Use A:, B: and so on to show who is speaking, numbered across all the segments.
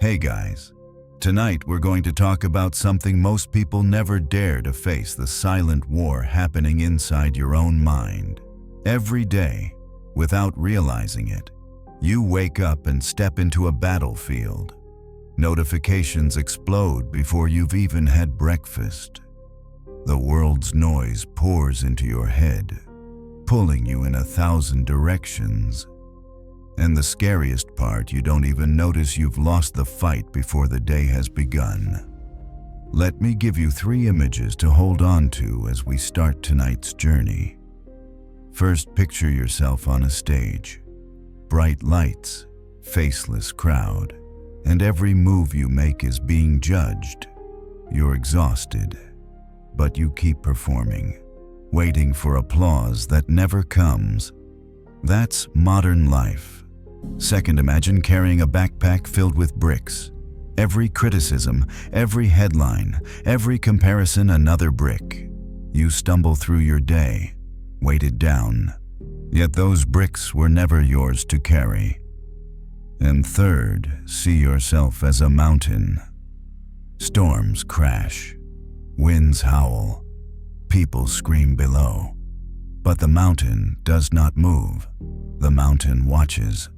A: Hey guys, tonight we're going to talk about something most people never dare to face: the silent war happening inside your own mind. Every day, without realizing it, you wake up and step into a battlefield. Notifications explode before you've even had breakfast. The world's noise pours into your head, pulling you in 1,000 directions. And the scariest part, you don't even notice you've lost the fight before the day has begun. Let me give you 3 images to hold on to as we start tonight's journey. First, picture yourself on a stage. Bright lights, faceless crowd, and every move you make is being judged. You're exhausted, but you keep performing, waiting for applause that never comes. That's modern life. Second, imagine carrying a backpack filled with bricks. Every criticism, every headline, every comparison, another brick. You stumble through your day, weighted down, yet those bricks were never yours to carry. And third, see yourself as a mountain. Storms crash, winds howl, people scream below. But the mountain does not move. The mountain watches.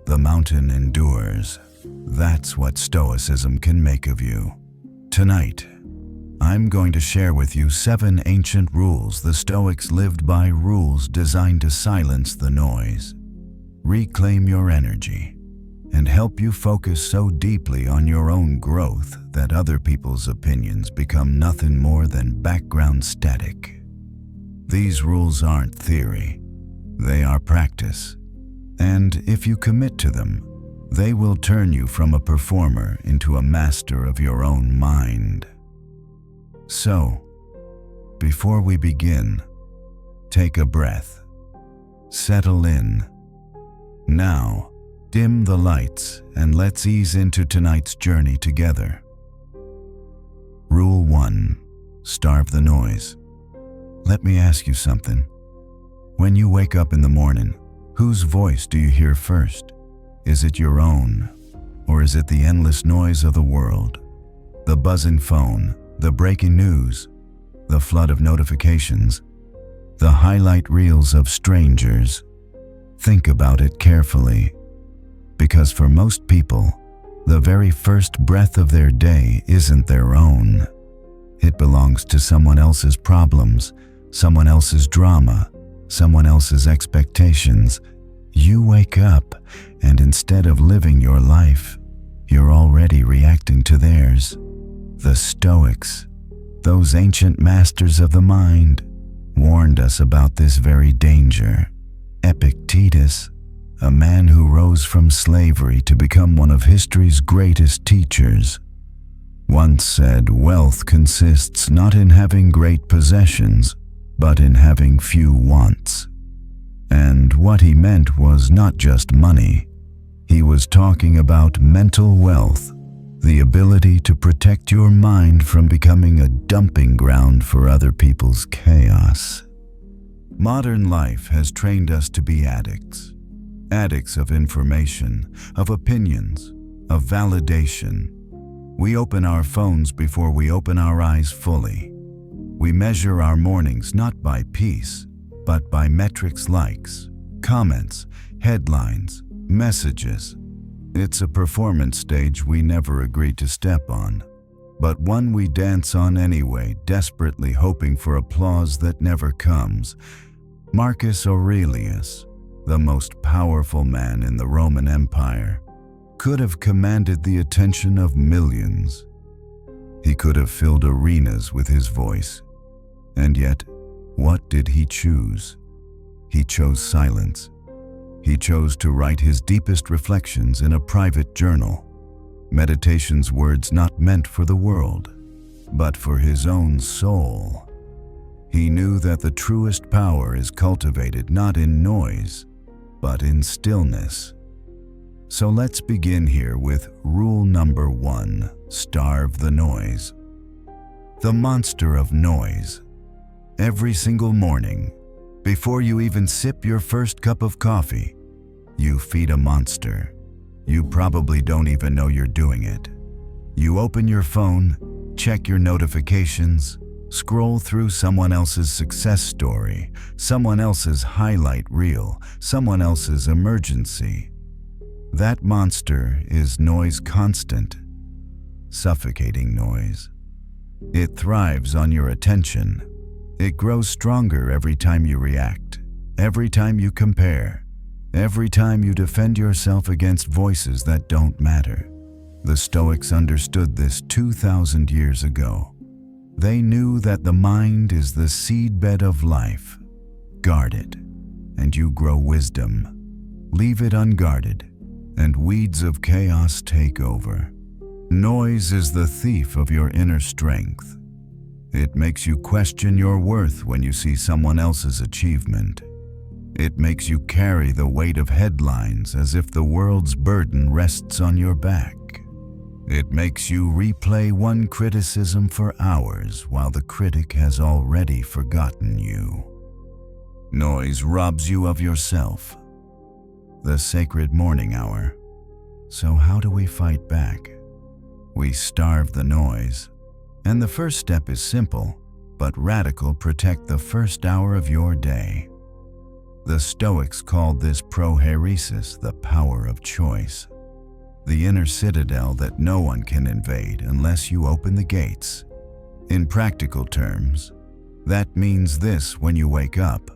A: The mountain endures. That's what Stoicism can make of you. Tonight, I'm going to share with you 7 ancient rules the Stoics lived by, rules designed to silence the noise, reclaim your energy, and help you focus so deeply on your own growth that other people's opinions become nothing more than background static. These rules aren't theory, they are practice. And if you commit to them, they will turn you from a performer into a master of your own mind. So, before we begin, take a breath. Settle in. Now, dim the lights and let's ease into tonight's journey together. Rule 1. Starve the noise. Let me ask you something. When you wake up in the morning, whose voice do you hear first? Is it your own? Or is it the endless noise of the world? The buzzing phone, the breaking news, the flood of notifications, the highlight reels of strangers? Think about it carefully, because for most people, the very first breath of their day isn't their own. It belongs to someone else's problems, someone else's drama, someone else's expectations. You wake up, and instead of living your life, you're already reacting to theirs. The Stoics, those ancient masters of the mind, warned us about this very danger. Epictetus, a man who rose from slavery to become one of history's greatest teachers, once said, "Wealth consists not in having great possessions, but in having few wants." And what he meant was not just money. He was talking about mental wealth, the ability to protect your mind from becoming a dumping ground for other people's chaos. Modern life has trained us to be addicts. Addicts of information, of opinions, of validation. We open our phones before we open our eyes fully. We measure our mornings not by peace, but by metrics, likes, comments, headlines, messages. It's a performance stage we never agreed to step on, but one we dance on anyway, desperately hoping for applause that never comes. Marcus Aurelius, the most powerful man in the Roman Empire, could have commanded the attention of millions. He could have filled arenas with his voice. And yet, what did he choose? He chose silence. He chose to write his deepest reflections in a private journal. Meditations, words not meant for the world, but for his own soul. He knew that the truest power is cultivated not in noise, but in stillness. So let's begin here with rule number 1, starve the noise. The monster of noise. Every single morning, before you even sip your first cup of coffee, you feed a monster. You probably don't even know you're doing it. You open your phone, check your notifications, scroll through someone else's success story, someone else's highlight reel, someone else's emergency. That monster is noise constant, suffocating noise. It thrives on your attention. It grows stronger every time you react, every time you compare, every time you defend yourself against voices that don't matter. The Stoics understood this 2,000 years ago. They knew that the mind is the seedbed of life. Guard it, and you grow wisdom. Leave it unguarded, and weeds of chaos take over. Noise is the thief of your inner strength. It makes you question your worth when you see someone else's achievement. It makes you carry the weight of headlines as if the world's burden rests on your back. It makes you replay one criticism for hours while the critic has already forgotten you. Noise robs you of yourself, the sacred morning hour. So how do we fight back? We starve the noise. And the first step is simple, but radical: protect the first hour of your day. The Stoics called this prohairesis, the power of choice. The inner citadel that no one can invade unless you open the gates. In practical terms, that means this: when you wake up,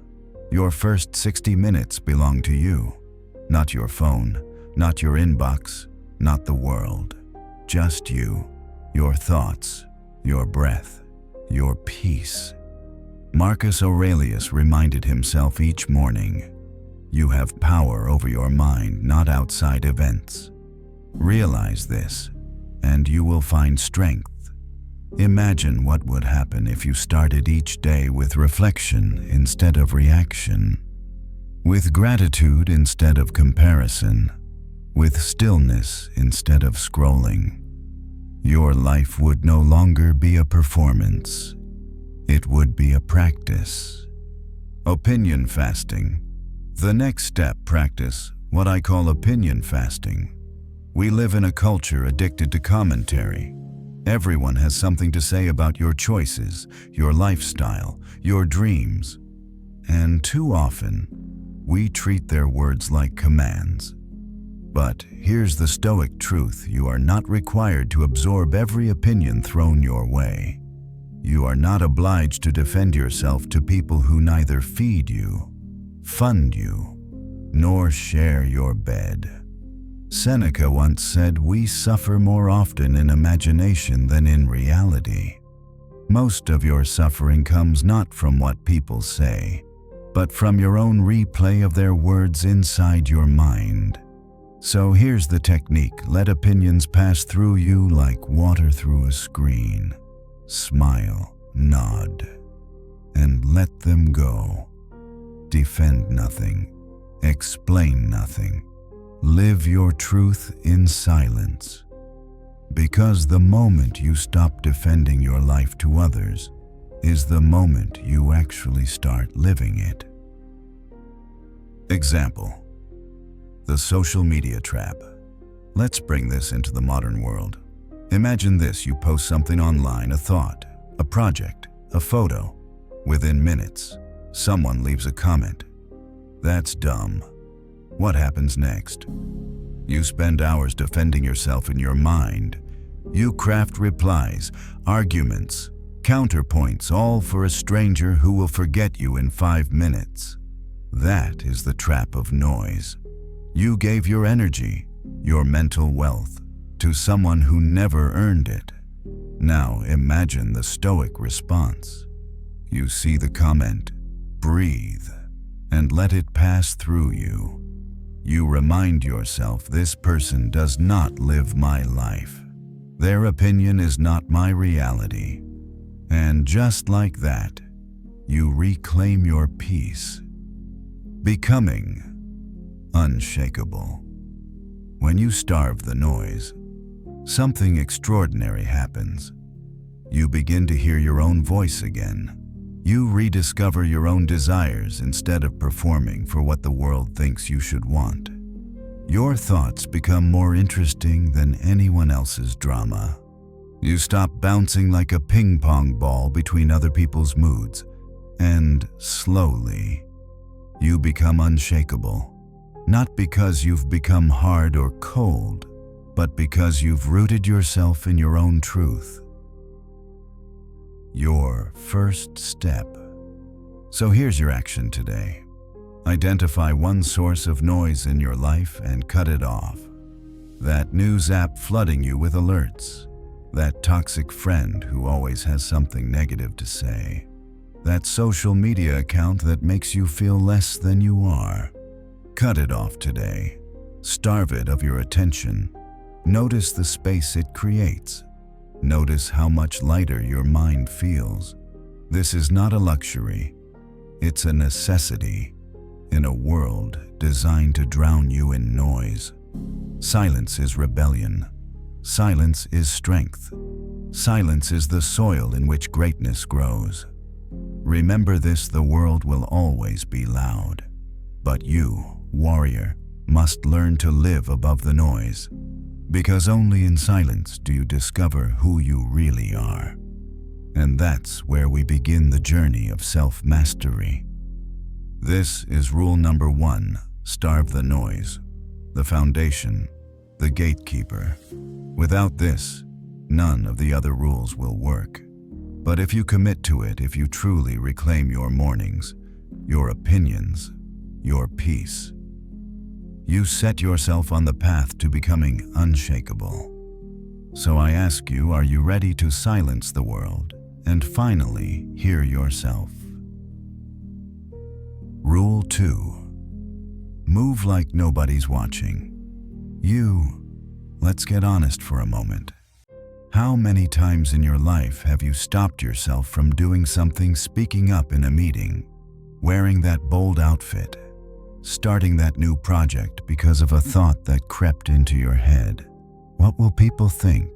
A: your first 60 minutes belong to you. Not your phone, not your inbox, not the world. Just you, your thoughts, your breath, your peace. Marcus Aurelius reminded himself each morning, you have power over your mind, not outside events. Realize this, and you will find strength. Imagine what would happen if you started each day with reflection instead of reaction, with gratitude instead of comparison, with stillness instead of scrolling. Your life would no longer be a performance. It would be a practice. Opinion fasting. The next step: practice what I call opinion fasting. We live in a culture addicted to commentary. Everyone has something to say about your choices, your lifestyle, your dreams. And too often, we treat their words like commands. But here's the Stoic truth: you are not required to absorb every opinion thrown your way. You are not obliged to defend yourself to people who neither feed you, fund you, nor share your bed. Seneca once said, "We suffer more often in imagination than in reality." Most of your suffering comes not from what people say, but from your own replay of their words inside your mind. So here's the technique: let opinions pass through you like water through a screen. Smile, nod, and let them go. Defend nothing, explain nothing. Live your truth in silence. Because the moment you stop defending your life to others is the moment you actually start living it. Example: the social media trap. Let's bring this into the modern world. Imagine this: you post something online, a thought, a project, a photo. Within minutes, someone leaves a comment. That's dumb. What happens next? You spend hours defending yourself in your mind. You craft replies, arguments, counterpoints, all for a stranger who will forget you in 5 minutes. That is the trap of noise. You gave your energy, your mental wealth, to someone who never earned it. Now imagine the Stoic response. You see the comment, breathe, and let it pass through you. You remind yourself, this person does not live my life. Their opinion is not my reality. And just like that, you reclaim your peace, becoming unshakable. When you starve the noise, something extraordinary happens. You begin to hear your own voice again. You rediscover your own desires instead of performing for what the world thinks you should want. Your thoughts become more interesting than anyone else's drama. You stop bouncing like a ping pong ball between other people's moods, and slowly, you become unshakable. Not because you've become hard or cold, but because you've rooted yourself in your own truth. Your first step. So here's your action today. Identify one source of noise in your life and cut it off. That news app flooding you with alerts. That toxic friend who always has something negative to say. That social media account that makes you feel less than you are. Cut it off today. Starve it of your attention. Notice the space it creates. Notice how much lighter your mind feels. This is not a luxury. It's a necessity in a world designed to drown you in noise. Silence is rebellion. Silence is strength. Silence is the soil in which greatness grows. Remember this: the world will always be loud. But you, warrior, must learn to live above the noise, because only in silence do you discover who you really are. And that's where we begin the journey of self-mastery. This is rule number 1, starve the noise, the foundation, the gatekeeper. Without this, none of the other rules will work. But if you commit to it, if you truly reclaim your mornings, your opinions, your peace, you set yourself on the path to becoming unshakable. So I ask you, are you ready to silence the world and finally hear yourself? Rule 2. Move like nobody's watching. Let's get honest for a moment. How many times in your life have you stopped yourself from doing something, speaking up in a meeting, wearing that bold outfit, starting that new project because of a thought that crept into your head? What will people think?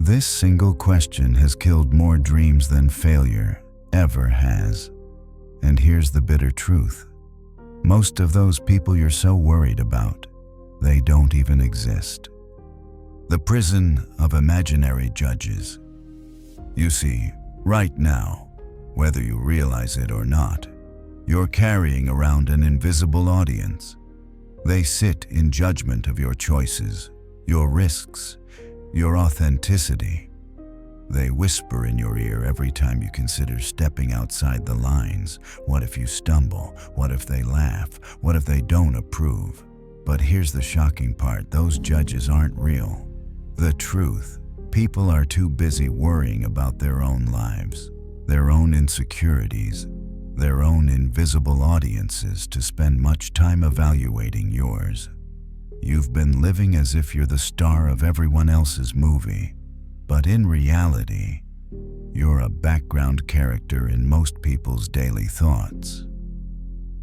A: This single question has killed more dreams than failure ever has. And here's the bitter truth. Most of those people you're so worried about, they don't even exist. The prison of imaginary judges. You see, right now, whether you realize it or not, you're carrying around an invisible audience. They sit in judgment of your choices, your risks, your authenticity. They whisper in your ear every time you consider stepping outside the lines. What if you stumble? What if they laugh? What if they don't approve? But here's the shocking part: those judges aren't real. The truth: people are too busy worrying about their own lives, their own insecurities, their own invisible audiences to spend much time evaluating yours. You've been living as if you're the star of everyone else's movie, but in reality, you're a background character in most people's daily thoughts.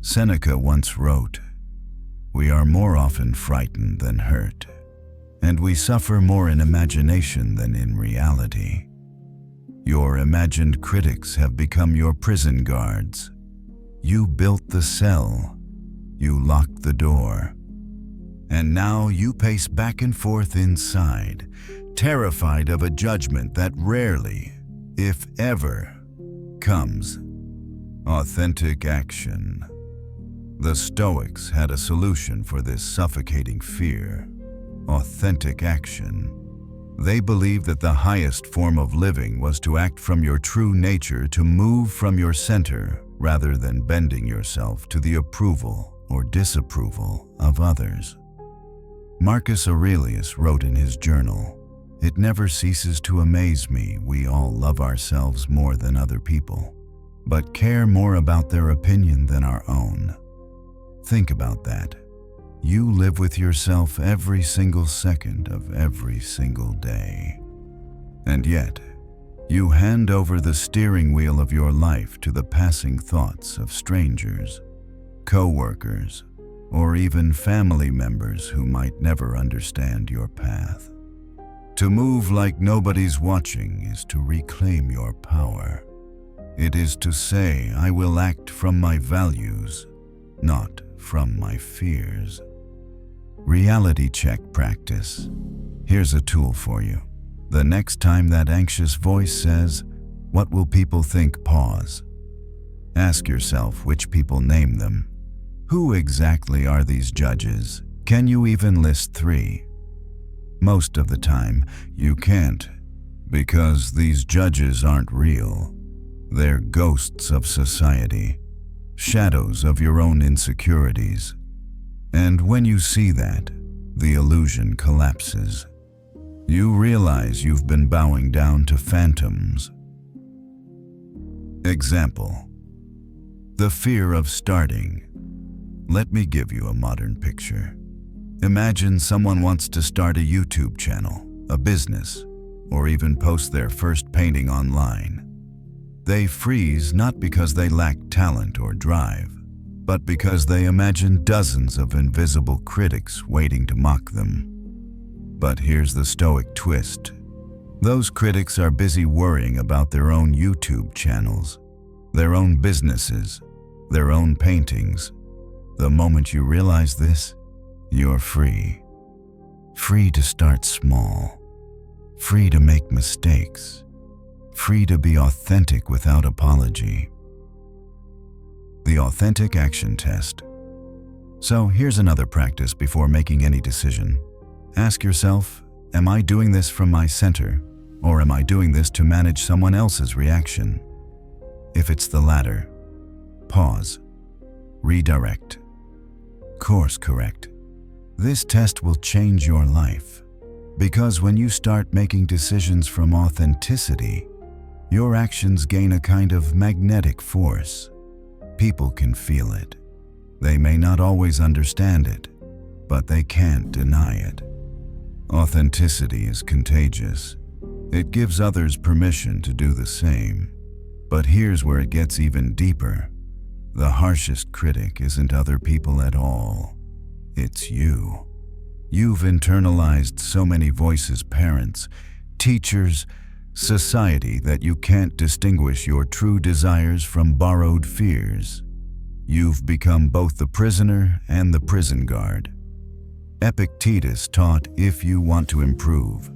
A: Seneca once wrote, "We are more often frightened than hurt, and we suffer more in imagination than in reality." Your imagined critics have become your prison guards. You built the cell, you locked the door, and now you pace back and forth inside, terrified of a judgment that rarely, if ever, comes. Authentic action. The Stoics had a solution for this suffocating fear: authentic action. They believed that the highest form of living was to act from your true nature, to move from your center, rather than bending yourself to the approval or disapproval of others. Marcus Aurelius wrote in his journal, "It never ceases to amaze me we all love ourselves more than other people, but care more about their opinion than our own." Think about that. You live with yourself every single second of every single day. And yet, you hand over the steering wheel of your life to the passing thoughts of strangers, co-workers, or even family members who might never understand your path. To move like nobody's watching is to reclaim your power. It is to say, "I will act from my values, not from my fears." Reality check practice. Here's a tool for you. The next time that anxious voice says, "What will people think?" pause. Ask yourself which people name them. Who exactly are these judges? Can you even list 3? Most of the time, you can't, because these judges aren't real. They're ghosts of society, shadows of your own insecurities. And when you see that, the illusion collapses. You realize you've been bowing down to phantoms. Example: the fear of starting. Let me give you a modern picture. Imagine someone wants to start a YouTube channel, a business, or even post their first painting online. They freeze not because they lack talent or drive, but because they imagine dozens of invisible critics waiting to mock them. But here's the Stoic twist. Those critics are busy worrying about their own YouTube channels, their own businesses, their own paintings. The moment you realize this, you're free. Free to start small. Free to make mistakes. Free to be authentic without apology. The authentic action test. So here's another practice before making any decision. Ask yourself, am I doing this from my center, or am I doing this to manage someone else's reaction? If it's the latter, pause, redirect, course correct. This test will change your life, because when you start making decisions from authenticity, your actions gain a kind of magnetic force. People can feel it. They may not always understand it, but they can't deny it. Authenticity is contagious. It gives others permission to do the same. But here's where it gets even deeper. The harshest critic isn't other people at all. It's you. You've internalized so many voices, parents, teachers, society, that you can't distinguish your true desires from borrowed fears. You've become both the prisoner and the prison guard. Epictetus taught, if you want to improve,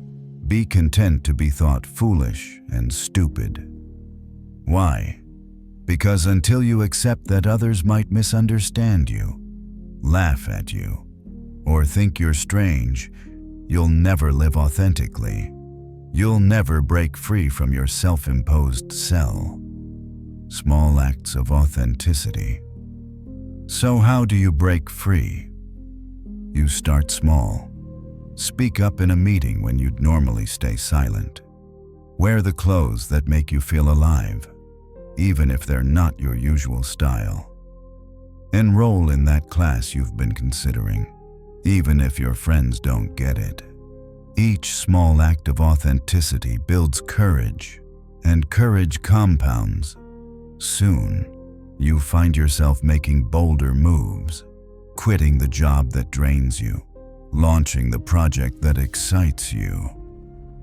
A: be content to be thought foolish and stupid. Why? Because until you accept that others might misunderstand you, laugh at you, or think you're strange, you'll never live authentically. You'll never break free from your self-imposed cell. Small acts of authenticity. So how do you break free? You start small. Speak up in a meeting when you'd normally stay silent. Wear the clothes that make you feel alive, even if they're not your usual style. Enroll in that class you've been considering, even if your friends don't get it. Each small act of authenticity builds courage, and courage compounds. Soon, you find yourself making bolder moves, quitting the job that drains you, launching the project that excites you,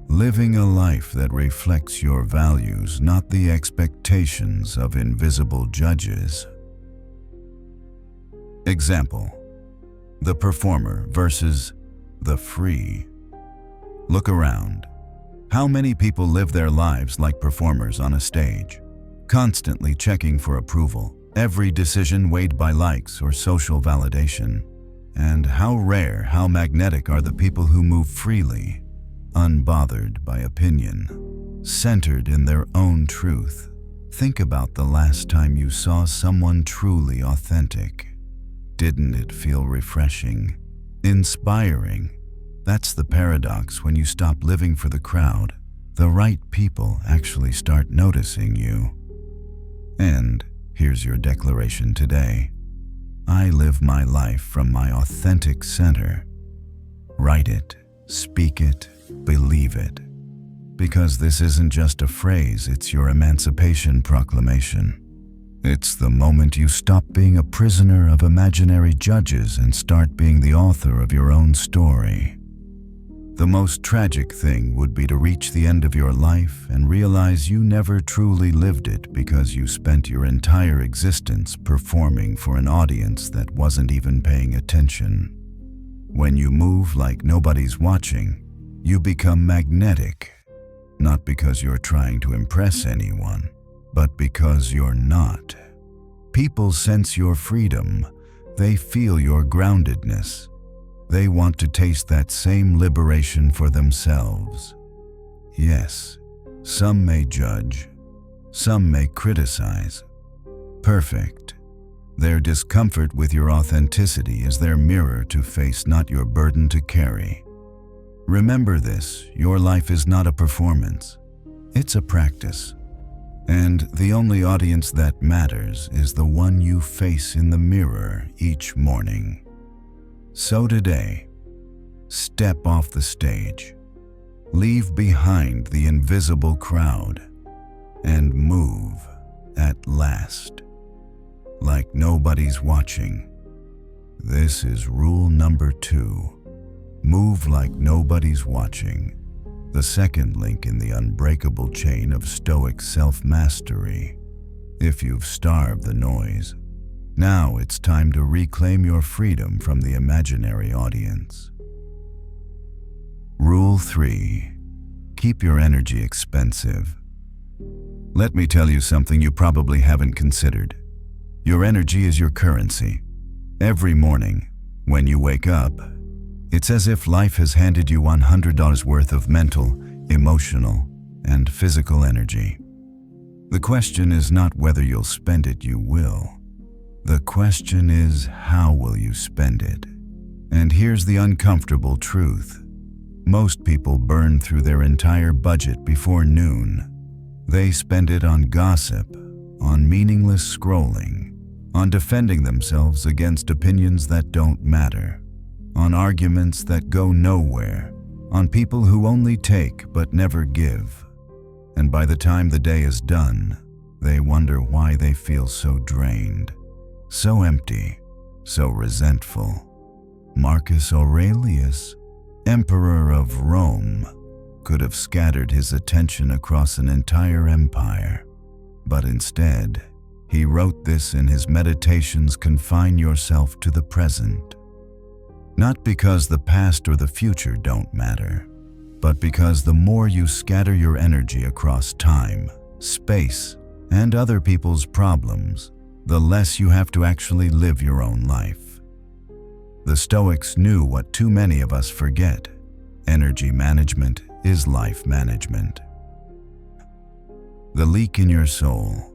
A: living a life that reflects your values, not the expectations of invisible judges. Example: the performer versus the free. Look around. How many people live their lives like performers on a stage, constantly checking for approval, every decision weighed by likes or social validation? And how rare, how magnetic are the people who move freely, unbothered by opinion, centered in their own truth? Think about the last time you saw someone truly authentic. Didn't it feel refreshing, inspiring? That's the paradox. When you stop living for the crowd, the right people actually start noticing you. And here's your declaration today. I live my life from my authentic center. Write it, speak it, believe it. Because this isn't just a phrase, it's your emancipation proclamation. It's the moment you stop being a prisoner of imaginary judges and start being the author of your own story. The most tragic thing would be to reach the end of your life and realize you never truly lived it because you spent your entire existence performing for an audience that wasn't even paying attention. When you move like nobody's watching, you become magnetic, not because you're trying to impress anyone, but because you're not. People sense your freedom. They feel your groundedness. They want to taste that same liberation for themselves. Yes, some may judge, some may criticize. Perfect. Their discomfort with your authenticity is their mirror to face, not your burden to carry. Remember this, your life is not a performance. It's a practice. And the only audience that matters is the one you face in the mirror each morning. So today, step off the stage, leave behind the invisible crowd, and move at last, like nobody's watching. This is rule number 2. Move like nobody's watching. The second link in the unbreakable chain of Stoic self-mastery. If you've starved the noise, now it's time to reclaim your freedom from the imaginary audience. Rule 3. Keep your energy expensive. Let me tell you something you probably haven't considered. Your energy is your currency. Every morning, when you wake up, it's as if life has handed you $100 worth of mental, emotional, and physical energy. The question is not whether you'll spend it, you will. The question is, how will you spend it? And here's the uncomfortable truth. Most people burn through their entire budget before noon. They spend it on gossip, on meaningless scrolling, on defending themselves against opinions that don't matter, on arguments that go nowhere, on people who only take but never give. And by the time the day is done, they wonder why they feel so drained, so empty, so resentful. Marcus Aurelius, Emperor of Rome, could have scattered his attention across an entire empire, but instead, he wrote this in his Meditations: confine yourself to the present. Not because the past or the future don't matter, but because the more you scatter your energy across time, space, and other people's problems, the less you have to actually live your own life. The Stoics knew what too many of us forget. Energy management is life management. The leak in your soul.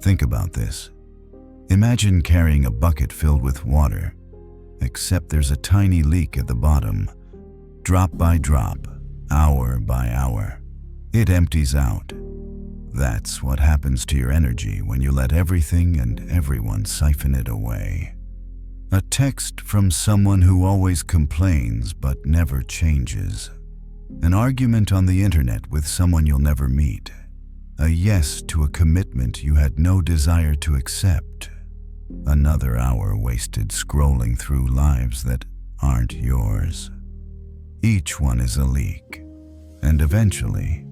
A: Think about this. Imagine carrying a bucket filled with water, except there's a tiny leak at the bottom. Drop by drop, hour by hour, it empties out. That's what happens to your energy when you let everything and everyone siphon it away. A text from someone who always complains but never changes. An argument on the internet with someone you'll never meet. A yes to a commitment you had no desire to accept. Another hour wasted scrolling through lives that aren't yours. Each one is a leak, and eventually,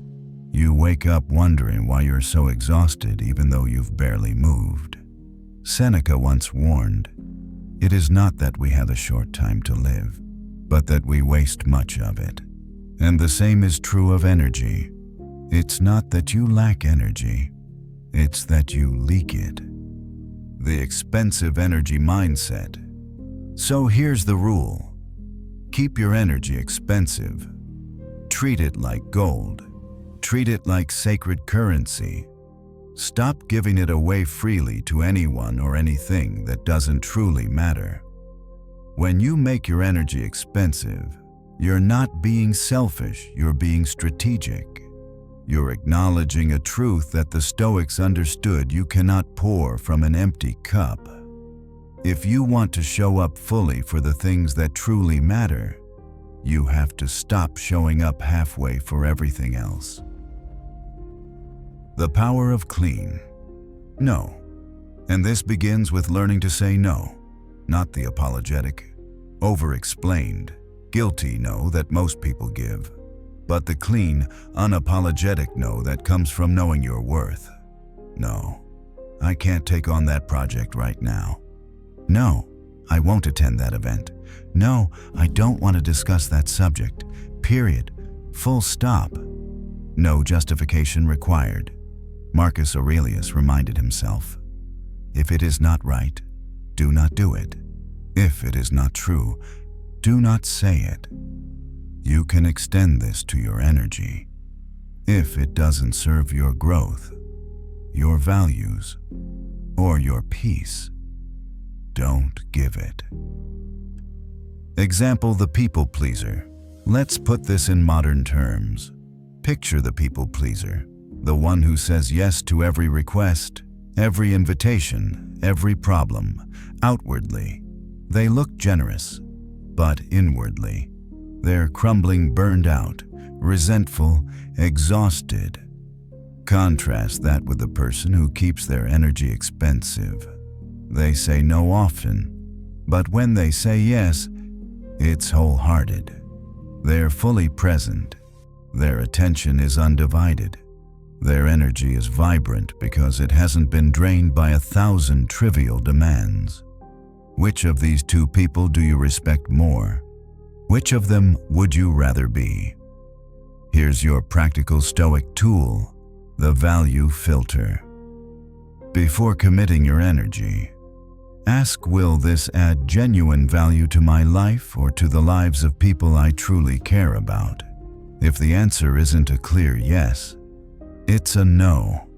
A: you wake up wondering why you're so exhausted even though you've barely moved. Seneca once warned, "It is not that we have a short time to live, but that we waste much of it." And the same is true of energy. It's not that you lack energy, it's that you leak it. The expensive energy mindset. So here's the rule. Keep your energy expensive. Treat it like gold. Treat it like sacred currency. Stop giving it away freely to anyone or anything that doesn't truly matter. When you make your energy expensive, you're not being selfish, you're being strategic. You're acknowledging a truth that the Stoics understood: you cannot pour from an empty cup. If you want to show up fully for the things that truly matter, you have to stop showing up halfway for everything else. The power of clean. No. And this begins with learning to say no, not the apologetic, over-explained, guilty no that most people give, but the clean, unapologetic no that comes from knowing your worth. No, I can't take on that project right now. No, I won't attend that event. No, I don't want to discuss that subject. Period. Full stop. No justification required. Marcus Aurelius reminded himself, if it is not right, do not do it. If it is not true, do not say it. You can extend this to your energy. If it doesn't serve your growth, your values, or your peace, don't give it. Example, the people pleaser. Let's put this in modern terms. Picture the people pleaser, the one who says yes to every request, every invitation, every problem. Outwardly, they look generous, but inwardly, they're crumbling, burned out, resentful, exhausted. Contrast that with the person who keeps their energy expensive. They say no often, but when they say yes, it's wholehearted. They're fully present. Their attention is undivided. Their energy is vibrant because it hasn't been drained by 1,000 trivial demands. Which of these two people do you respect more? Which of them would you rather be? Here's your practical Stoic tool, the value filter. Before committing your energy, ask, will this add genuine value to my life or to the lives of people I truly care about? If the answer isn't a clear yes, it's a no.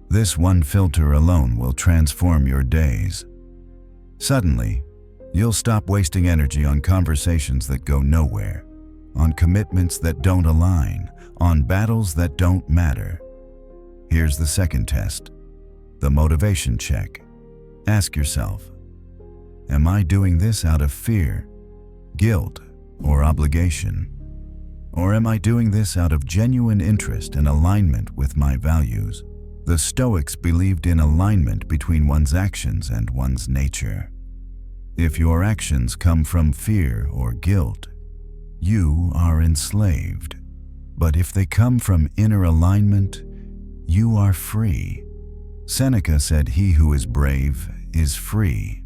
A: This one filter alone will transform your days. Suddenly, you'll stop wasting energy on conversations that go nowhere, on commitments that don't align, on battles that don't matter. Here's the second test, the motivation check. Ask yourself, am I doing this out of fear, guilt, or obligation? Or am I doing this out of genuine interest and alignment with my values? The Stoics believed in alignment between one's actions and one's nature. If your actions come from fear or guilt, you are enslaved. But if they come from inner alignment, you are free. Seneca said, "He who is brave is free."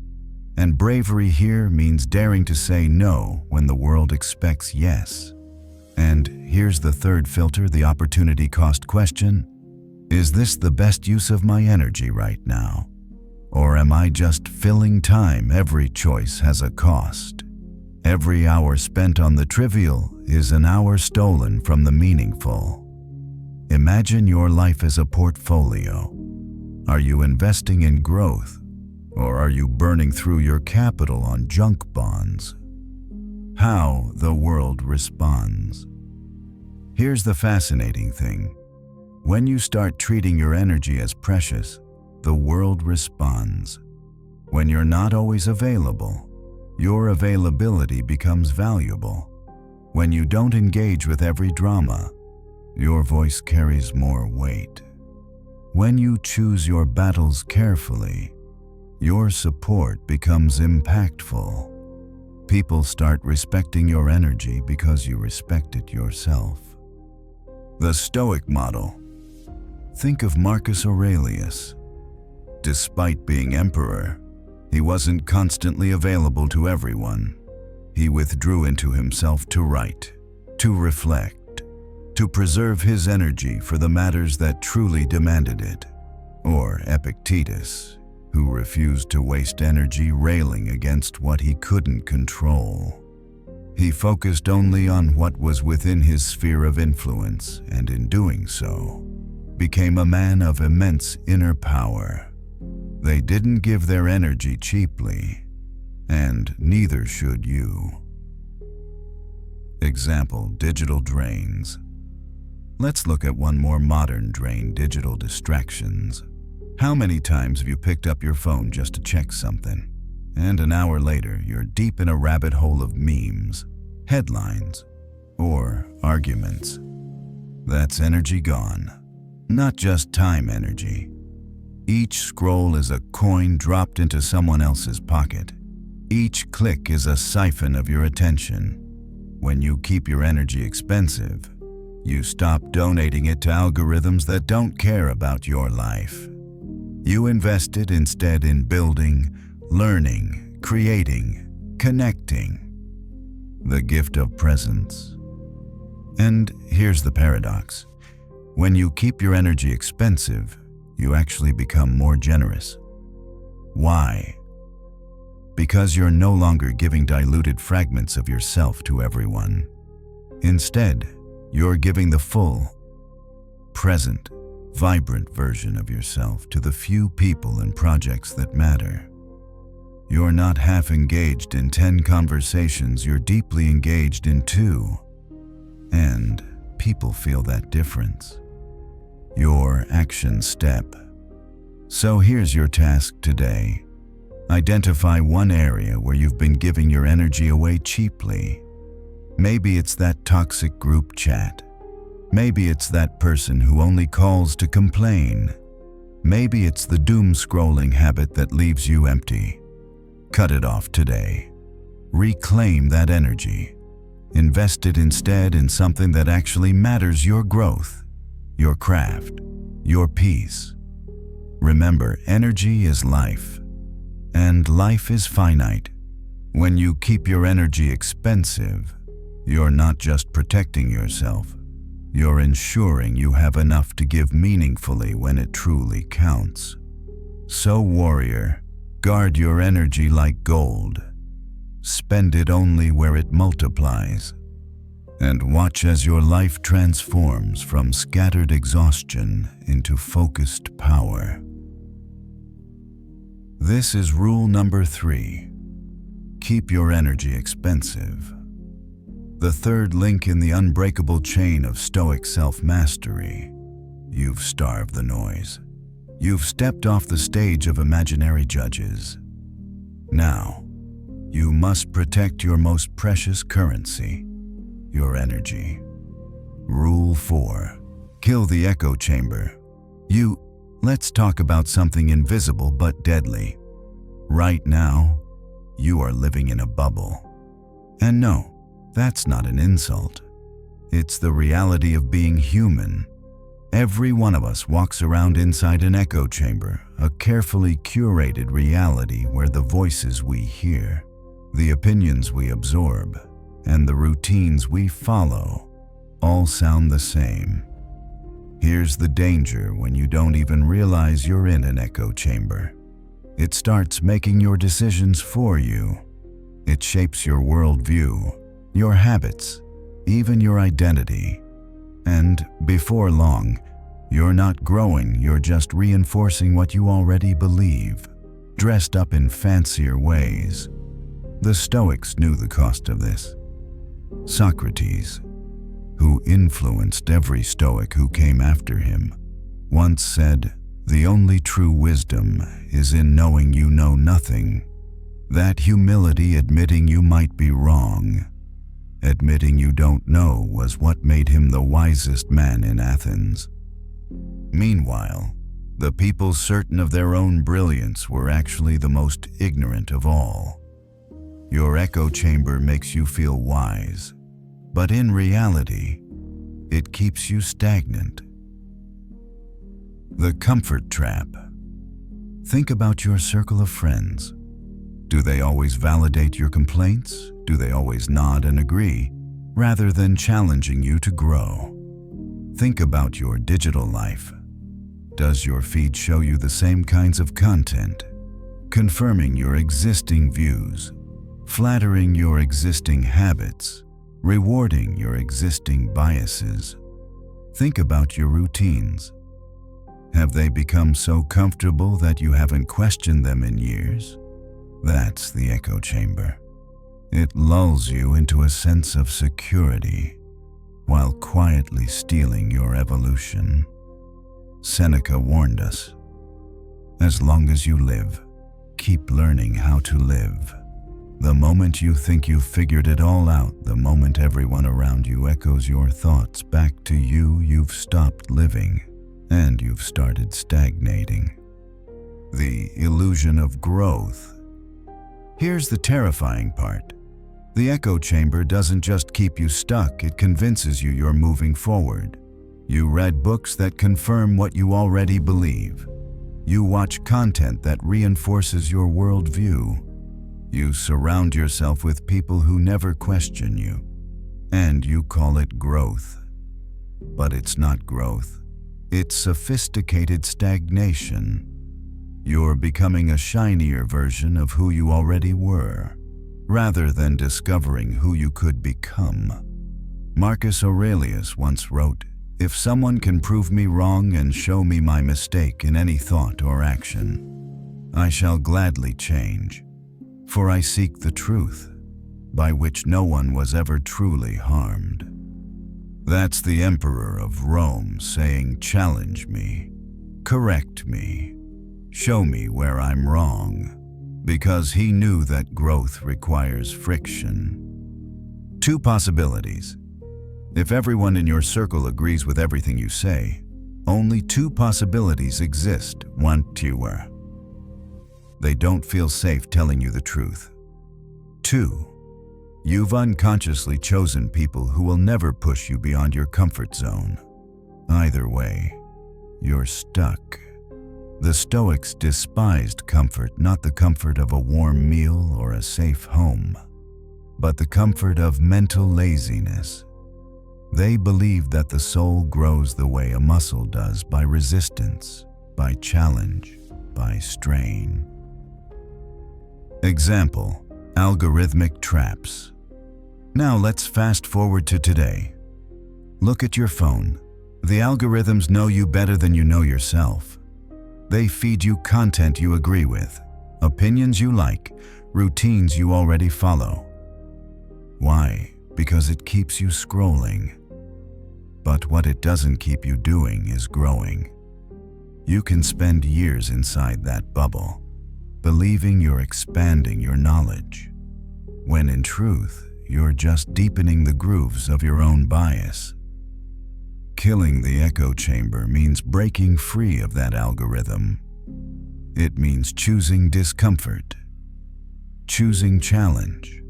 A: And bravery here means daring to say no when the world expects yes. And here's the third filter, the opportunity cost question. Is this the best use of my energy right now? Or am I just filling time? Every choice has a cost. Every hour spent on the trivial is an hour stolen from the meaningful. Imagine your life as a portfolio. Are you investing in growth, or are you burning through your capital on junk bonds? How the world responds. Here's the fascinating thing. When you start treating your energy as precious, the world responds. When you're not always available, your availability becomes valuable. When you don't engage with every drama, your voice carries more weight. When you choose your battles carefully, your support becomes impactful. People start respecting your energy because you respect it yourself. The Stoic model. Think of Marcus Aurelius. Despite being emperor, he wasn't constantly available to everyone. He withdrew into himself to write, to reflect, to preserve his energy for the matters that truly demanded it. Or Epictetus, who refused to waste energy railing against what he couldn't control. He focused only on what was within his sphere of influence, and in doing so, became a man of immense inner power. They didn't give their energy cheaply, and neither should you. Example, digital drains. Let's look at one more modern drain, digital distractions. How many times have you picked up your phone just to check something, and an hour later you're deep in a rabbit hole of memes, headlines, or arguments? That's energy gone, not just time energy. Each scroll is a coin dropped into someone else's pocket. Each click is a siphon of your attention. When you keep your energy expensive, you stop donating it to algorithms that don't care about your life. You invest it instead in building, learning, creating, connecting. The gift of presence. And here's the paradox. When you keep your energy expensive, you actually become more generous. Why? Because you're no longer giving diluted fragments of yourself to everyone. Instead, you're giving the full, present, vibrant version of yourself to the few people and projects that matter. You're not half engaged in 10 conversations, you're deeply engaged in 2. And people feel that difference. Your action step. So here's your task today. Identify one area where you've been giving your energy away cheaply. Maybe it's that toxic group chat. Maybe it's that person who only calls to complain. Maybe it's the doom-scrolling habit that leaves you empty. Cut it off today. Reclaim that energy. Invest it instead in something that actually matters: your growth, your craft, your peace. Remember, energy is life, and life is finite. When you keep your energy expensive, you're not just protecting yourself, you're ensuring you have enough to give meaningfully when it truly counts. So, warrior, guard your energy like gold. Spend it only where it multiplies. And watch as your life transforms from scattered exhaustion into focused power. This is rule number 3. Keep your energy expensive. The third link in the unbreakable chain of Stoic self-mastery. You've starved the noise. You've stepped off the stage of imaginary judges. Now, you must protect your most precious currency, your energy. Rule 4. Kill the echo chamber. Let's talk about something invisible but deadly. Right now, you are living in a bubble. And no, that's not an insult. It's the reality of being human. Every one of us walks around inside an echo chamber, a carefully curated reality where the voices we hear, the opinions we absorb, and the routines we follow all sound the same. Here's the danger when you don't even realize you're in an echo chamber. It starts making your decisions for you. It shapes your worldview, your habits, even your identity. And before long, you're not growing, you're just reinforcing what you already believe, dressed up in fancier ways. The Stoics knew the cost of this. Socrates, who influenced every Stoic who came after him, once said, "The only true wisdom is in knowing you know nothing." That humility, admitting you might be wrong, admitting you don't know, was what made him the wisest man in Athens. Meanwhile, the people certain of their own brilliance were actually the most ignorant of all. Your echo chamber makes you feel wise, but in reality, it keeps you stagnant. The comfort trap. Think about your circle of friends. Do they always validate your complaints? Do they always nod and agree, rather than challenging you to grow? Think about your digital life. Does your feed show you the same kinds of content, confirming your existing views, flattering your existing habits, rewarding your existing biases? Think about your routines. Have they become so comfortable that you haven't questioned them in years? That's the echo chamber. It lulls you into a sense of security while quietly stealing your evolution. Seneca warned us, as long as you live, keep learning how to live. The moment you think you've figured it all out, the moment everyone around you echoes your thoughts back to you, you've stopped living and you've started stagnating. The illusion of growth. Here's the terrifying part. The echo chamber doesn't just keep you stuck, it convinces you you're moving forward. You read books that confirm what you already believe. You watch content that reinforces your worldview. You surround yourself with people who never question you, and you call it growth. But it's not growth. It's sophisticated stagnation. You're becoming a shinier version of who you already were, rather than discovering who you could become. Marcus Aurelius once wrote, "If someone can prove me wrong and show me my mistake in any thought or action, I shall gladly change, for I seek the truth, by which no one was ever truly harmed." That's the Emperor of Rome saying, "Challenge me, correct me, show me where I'm wrong," because he knew that growth requires friction. 2 possibilities. If everyone in your circle agrees with everything you say, only 2 possibilities exist. 1, they don't feel safe telling you the truth. 2, you've unconsciously chosen people who will never push you beyond your comfort zone. Either way, you're stuck. The Stoics despised comfort, not the comfort of a warm meal or a safe home, but the comfort of mental laziness. They believed that the soul grows the way a muscle does, by resistance, by challenge, by strain. Example: algorithmic traps. Now let's fast forward to today. Look at your phone. The algorithms know you better than you know yourself. They feed you content you agree with, opinions you like, routines you already follow. Why? Because it keeps you scrolling. But what it doesn't keep you doing is growing. You can spend years inside that bubble, believing you're expanding your knowledge, when in truth, you're just deepening the grooves of your own bias. Killing the echo chamber means breaking free of that algorithm. It means choosing discomfort, choosing challenge,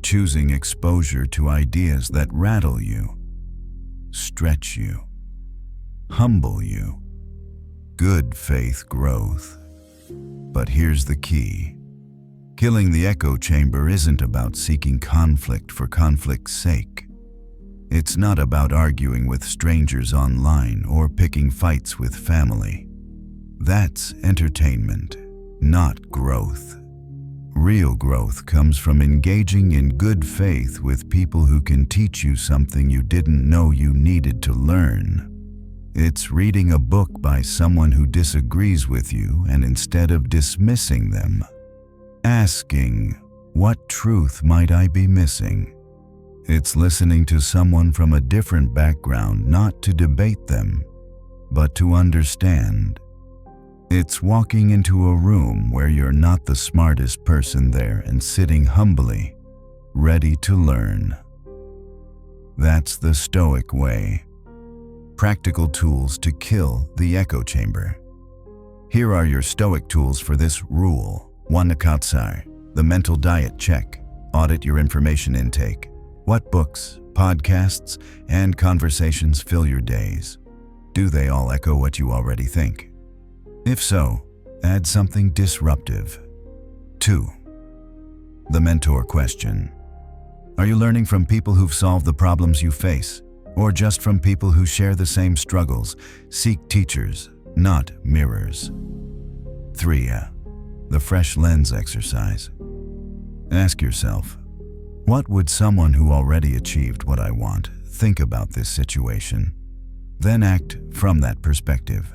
A: choosing exposure to ideas that rattle you, stretch you, humble you. Good faith growth. But here's the key. Killing the echo chamber isn't about seeking conflict for conflict's sake. It's not about arguing with strangers online or picking fights with family. That's entertainment, not growth. Real growth comes from engaging in good faith with people who can teach you something you didn't know you needed to learn. It's reading a book by someone who disagrees with you, and instead of dismissing them, asking, "What truth might I be missing?" It's listening to someone from a different background, not to debate them, but to understand. It's walking into a room where you're not the smartest person there and sitting humbly, ready to learn. That's the Stoic way. Practical tools to kill the echo chamber. Here are your Stoic tools for this rule. 1. The mental diet check. Audit your information intake. What books, podcasts, and conversations fill your days? Do they all echo what you already think? If so, add something disruptive. 2. The mentor question. Are you learning from people who've solved the problems you face, or just from people who share the same struggles? Seek teachers, not mirrors. 3. The fresh lens exercise. Ask yourself, what would someone who already achieved what I want think about this situation? Then act from that perspective.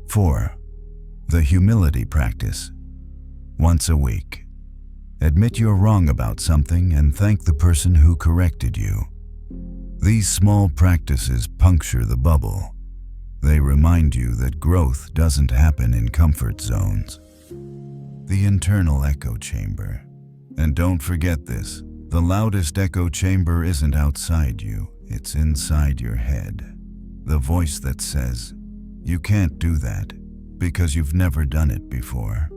A: 4. The humility practice. Once a week, admit you're wrong about something and thank the person who corrected you. These small practices puncture the bubble. They remind you that growth doesn't happen in comfort zones. The internal echo chamber. And don't forget this, the loudest echo chamber isn't outside you, it's inside your head. The voice that says, "You can't do that because you've never done it before."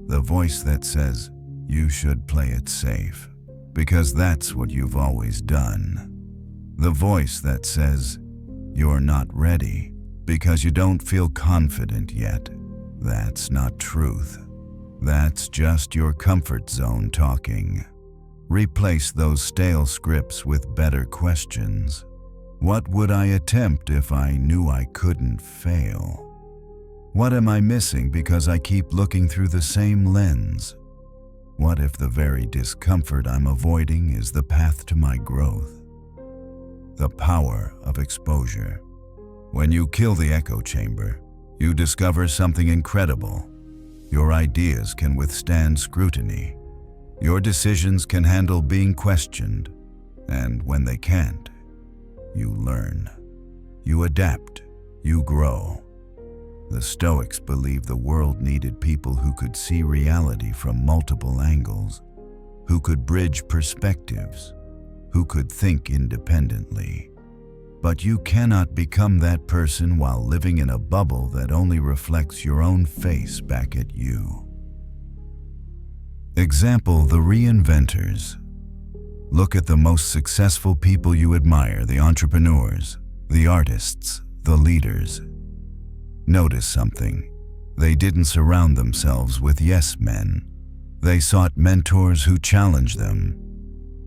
A: The voice that says, "You should play it safe because that's what you've always done." The voice that says, "You're not ready because you don't feel confident yet." That's not truth. That's just your comfort zone talking. Replace those stale scripts with better questions. What would I attempt if I knew I couldn't fail? What am I missing because I keep looking through the same lens? What if the very discomfort I'm avoiding is the path to my growth? The power of exposure. When you kill the echo chamber, you discover something incredible. Your ideas can withstand scrutiny. Your decisions can handle being questioned. And when they can't, you learn. You adapt. You grow. The Stoics believed the world needed people who could see reality from multiple angles, who could bridge perspectives, who could think independently. But you cannot become that person while living in a bubble that only reflects your own face back at you. Example: the reinventors. Look at the most successful people you admire, the entrepreneurs, the artists, the leaders. Notice something. They didn't surround themselves with yes men. They sought mentors who challenged them.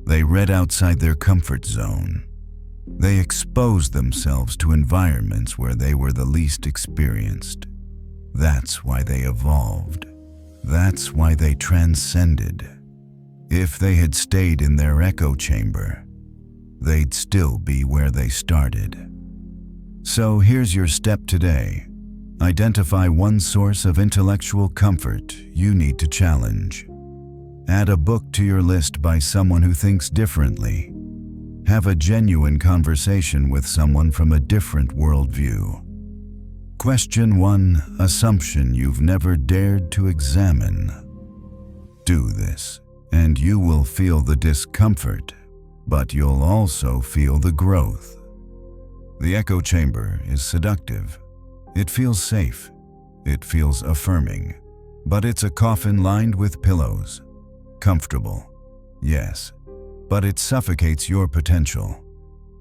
A: They read outside their comfort zone. They exposed themselves to environments where they were the least experienced. That's why they evolved. That's why they transcended. If they had stayed in their echo chamber, they'd still be where they started. So here's your step today. Identify one source of intellectual comfort you need to challenge. Add a book to your list by someone who thinks differently. Have a genuine conversation with someone from a different worldview. Question one assumption you've never dared to examine. Do this, and you will feel the discomfort, but you'll also feel the growth. The echo chamber is seductive. It feels safe. It feels affirming. But it's a coffin lined with pillows. Comfortable, yes, but it suffocates your potential.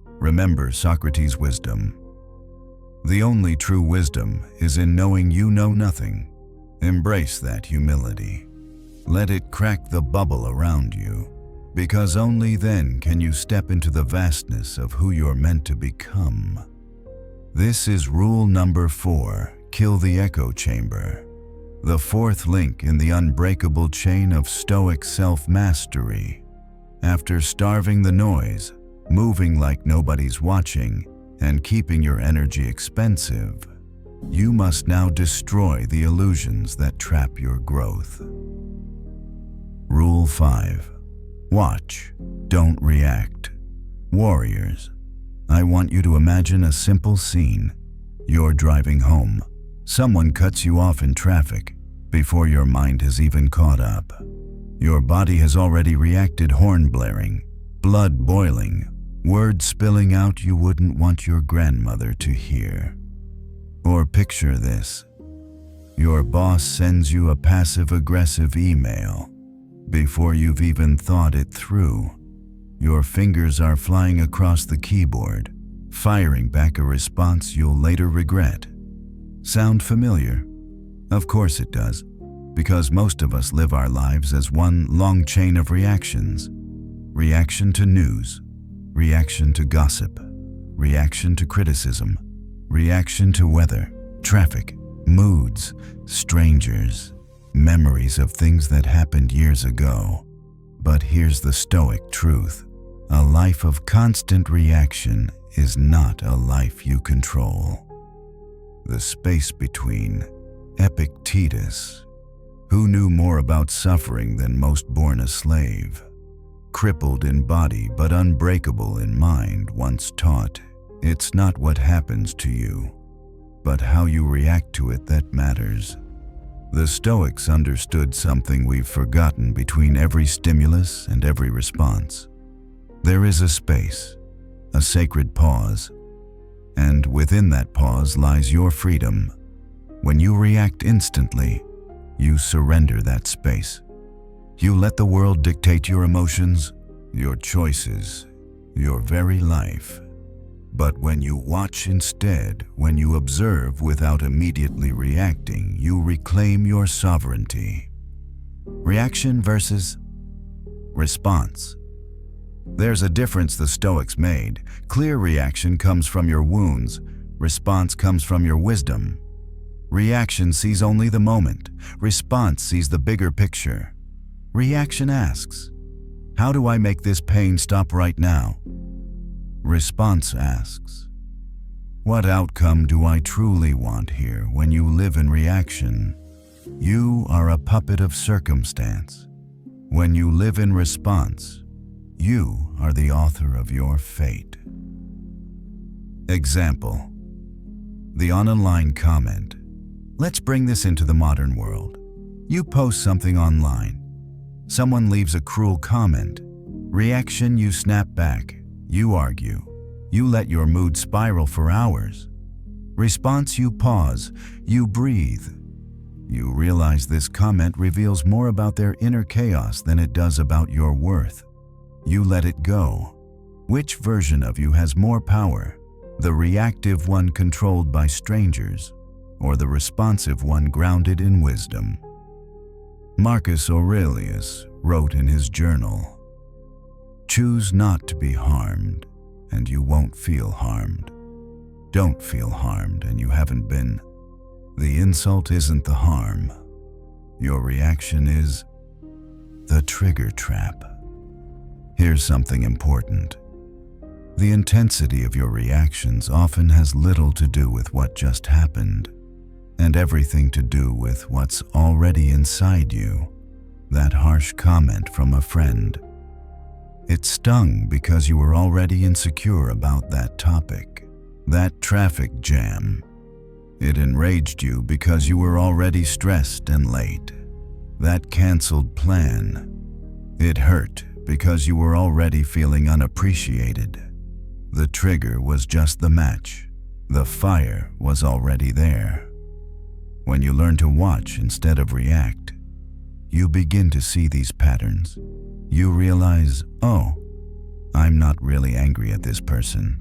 A: Remember Socrates' wisdom. The only true wisdom is in knowing you know nothing. Embrace that humility. Let it crack the bubble around you, because only then can you step into the vastness of who you're meant to become. This is rule number 4, kill the echo chamber. The fourth link in the unbreakable chain of Stoic self-mastery. After starving the noise, moving like nobody's watching, and keeping your energy expensive, you must now destroy the illusions that trap your growth. Rule 5. Watch, don't react. Warriors, I want you to imagine a simple scene. You're driving home. Someone cuts you off in traffic before your mind has even caught up. Your body has already reacted, horn blaring, blood boiling, words spilling out you wouldn't want your grandmother to hear. Or picture this. Your boss sends you a passive-aggressive email. Before you've even thought it through, your fingers are flying across the keyboard, firing back a response you'll later regret. Sound familiar? Of course it does, because most of us live our lives as one long chain of reactions. Reaction to news, reaction to gossip, reaction to criticism, reaction to weather, traffic, moods, strangers, memories of things that happened years ago. But here's the Stoic truth. A life of constant reaction is not a life you control. The space between. Epictetus, who knew more about suffering than most, born a slave, crippled in body but unbreakable in mind, once taught, it's not what happens to you, but how you react to it that matters. The Stoics understood something we've forgotten between every stimulus and every response. There is a space, a sacred pause, and within that pause lies your freedom. When you react instantly, you surrender that space. You let the world dictate your emotions, your choices, your very life. But when you watch instead, when you observe without immediately reacting, you reclaim your sovereignty. Reaction versus response. There's a difference the Stoics made. Clear reaction comes from your wounds. Response comes from your wisdom. Reaction sees only the moment. Response sees the bigger picture. Reaction asks, how do I make this pain stop right now? Response asks, what outcome do I truly want here? When you live in reaction, you are a puppet of circumstance. When you live in response, you are the author of your fate. Example: the online comment. Let's bring this into the modern world. You post something online. Someone leaves a cruel comment. Reaction: you snap back. You argue. You let your mood spiral for hours. Response: you pause. You breathe. You realize this comment reveals more about their inner chaos than it does about your worth. You let it go. Which version of you has more power? The reactive one controlled by strangers, or the responsive one grounded in wisdom? Marcus Aurelius wrote in his journal, "Choose not to be harmed, and you won't feel harmed. Don't feel harmed, and you haven't been. The insult isn't the harm. Your reaction is the trigger trap." Here's something important. The intensity of your reactions often has little to do with what just happened, and everything to do with what's already inside you. That harsh comment from a friend. It stung because you were already insecure about that topic. That traffic jam. It enraged you because you were already stressed and late. That canceled plan. It hurt because you were already feeling unappreciated. The trigger was just the match. The fire was already there. When you learn to watch instead of react, you begin to see these patterns. You realize, oh, I'm not really angry at this person.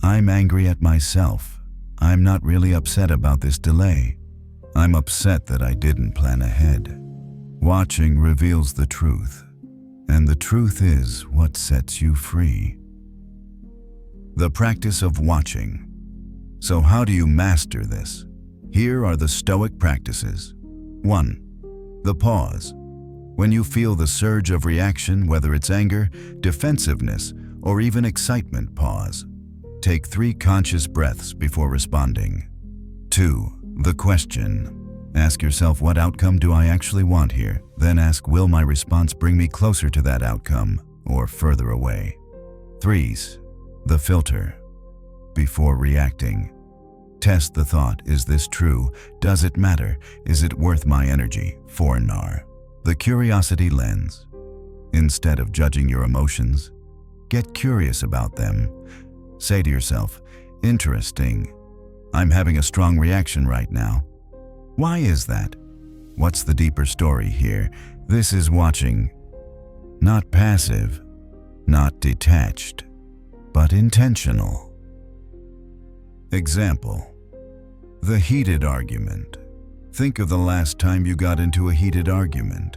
A: I'm angry at myself. I'm not really upset about this delay. I'm upset that I didn't plan ahead. Watching reveals the truth, and the truth is what sets you free. The practice of watching. So how do you master this? Here are the Stoic practices. 1. The pause. When you feel the surge of reaction, whether it's anger, defensiveness, or even excitement, pause. Take 3 conscious breaths before responding. 2. The question. Ask yourself, what outcome do I actually want here? Then ask, will my response bring me closer to that outcome or further away? 3. The filter. Before reacting, test the thought, is this true? Does it matter? Is it worth my energy? 4. The curiosity lens. Instead of judging your emotions, get curious about them. Say to yourself, interesting. I'm having a strong reaction right now. Why is that? What's the deeper story here? This is watching. Not passive, not detached, but intentional. Example: the heated argument. Think of the last time you got into a heated argument.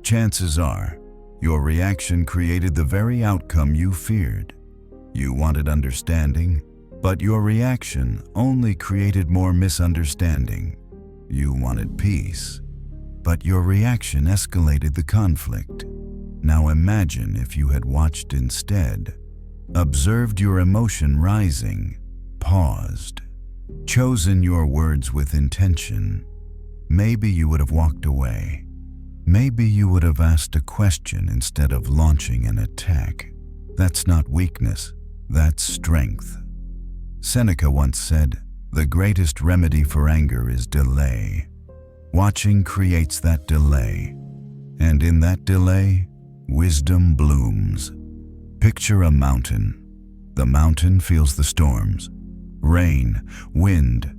A: Chances are, your reaction created the very outcome you feared. You wanted understanding, but your reaction only created more misunderstanding. You wanted peace, but your reaction escalated the conflict. Now imagine if you had watched instead, observed your emotion rising, paused, chosen your words with intention. Maybe you would have walked away. Maybe you would have asked a question instead of launching an attack. That's not weakness, that's strength. Seneca once said, "The greatest remedy for anger is delay." Watching creates that delay, and in that delay, wisdom blooms. Picture a mountain. The mountain feels the storms. Rain, wind,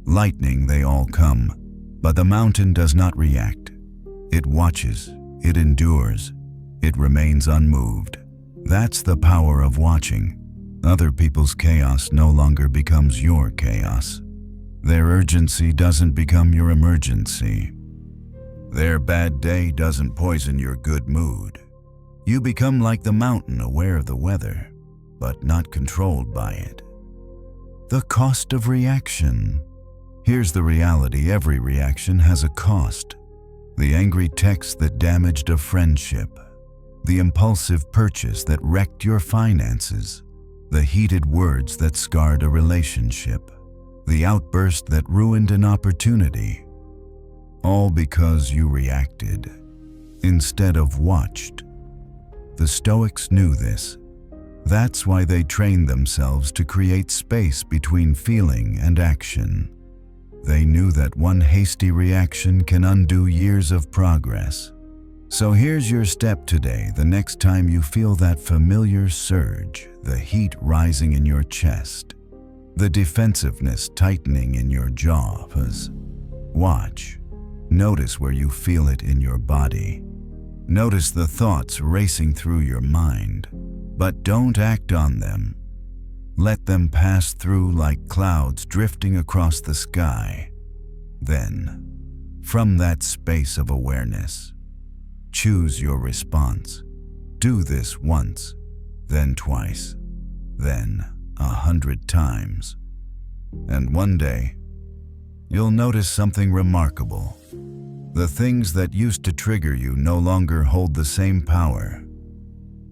A: lightning, they all come. But the mountain does not react. It watches, it endures, it remains unmoved. That's the power of watching. Other people's chaos no longer becomes your chaos. Their urgency doesn't become your emergency. Their bad day doesn't poison your good mood. You become like the mountain, aware of the weather, but not controlled by it. The cost of reaction. Here's the reality: every reaction has a cost. The angry text that damaged a friendship, the impulsive purchase that wrecked your finances, the heated words that scarred a relationship, the outburst that ruined an opportunity. All because you reacted instead of watched. The Stoics knew this. That's why they trained themselves to create space between feeling and action. They knew that one hasty reaction can undo years of progress. So here's your step today. The next time you feel that familiar surge, the heat rising in your chest, the defensiveness tightening in your jaw, watch. Notice where you feel it in your body. Notice the thoughts racing through your mind, but don't act on them. Let them pass through like clouds drifting across the sky. Then, from that space of awareness, choose your response. Do this once, then twice, then 100 times. And one day, you'll notice something remarkable. The things that used to trigger you no longer hold the same power.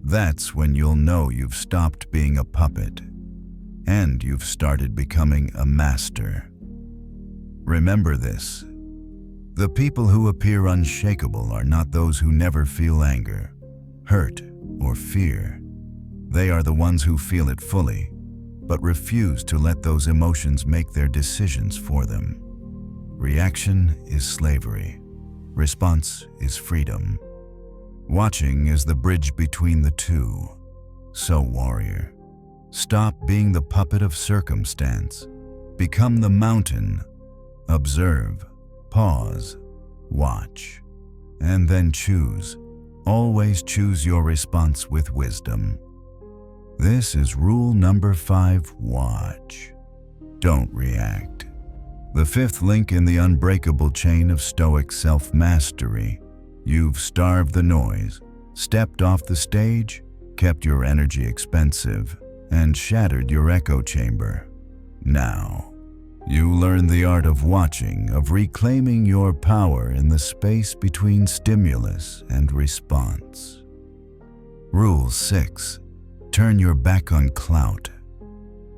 A: That's when you'll know you've stopped being a puppet, and you've started becoming a master. Remember this: the people who appear unshakable are not those who never feel anger, hurt, or fear. They are the ones who feel it fully, but refuse to let those emotions make their decisions for them. Reaction is slavery. Response is freedom. Watching is the bridge between the two. So, warrior, stop being the puppet of circumstance. Become the mountain. Observe, pause, watch, and then choose. Always choose your response with wisdom. This is rule number 5. Watch. Don't react. The 5th link in the unbreakable chain of Stoic self-mastery. You've starved the noise, stepped off the stage, kept your energy expensive, and shattered your echo chamber. Now, you learn the art of watching, of reclaiming your power in the space between stimulus and response. Rule 6. Turn your back on clout.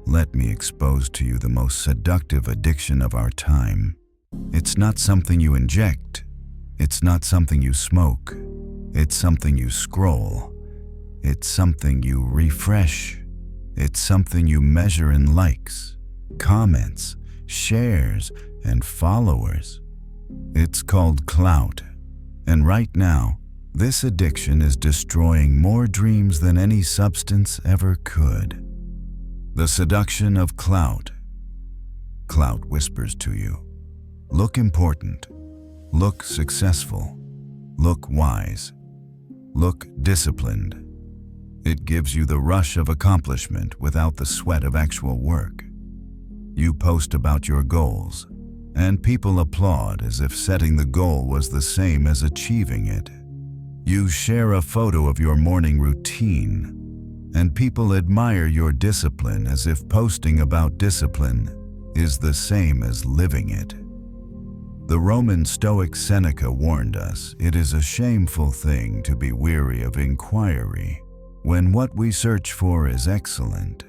A: Let me expose to you the most seductive addiction of our time. It's not something you inject. It's not something you smoke. It's something you scroll. It's something you refresh. It's something you measure in likes, comments, shares, and followers. It's called clout. And right now, this addiction is destroying more dreams than any substance ever could. The seduction of clout. Clout whispers to you, look important, look successful, look wise, look disciplined. It gives you the rush of accomplishment without the sweat of actual work. You post about your goals, and people applaud as if setting the goal was the same as achieving it. You share a photo of your morning routine, and people admire your discipline as if posting about discipline is the same as living it. The Roman Stoic Seneca warned us it is a shameful thing to be weary of inquiry when what we search for is excellent.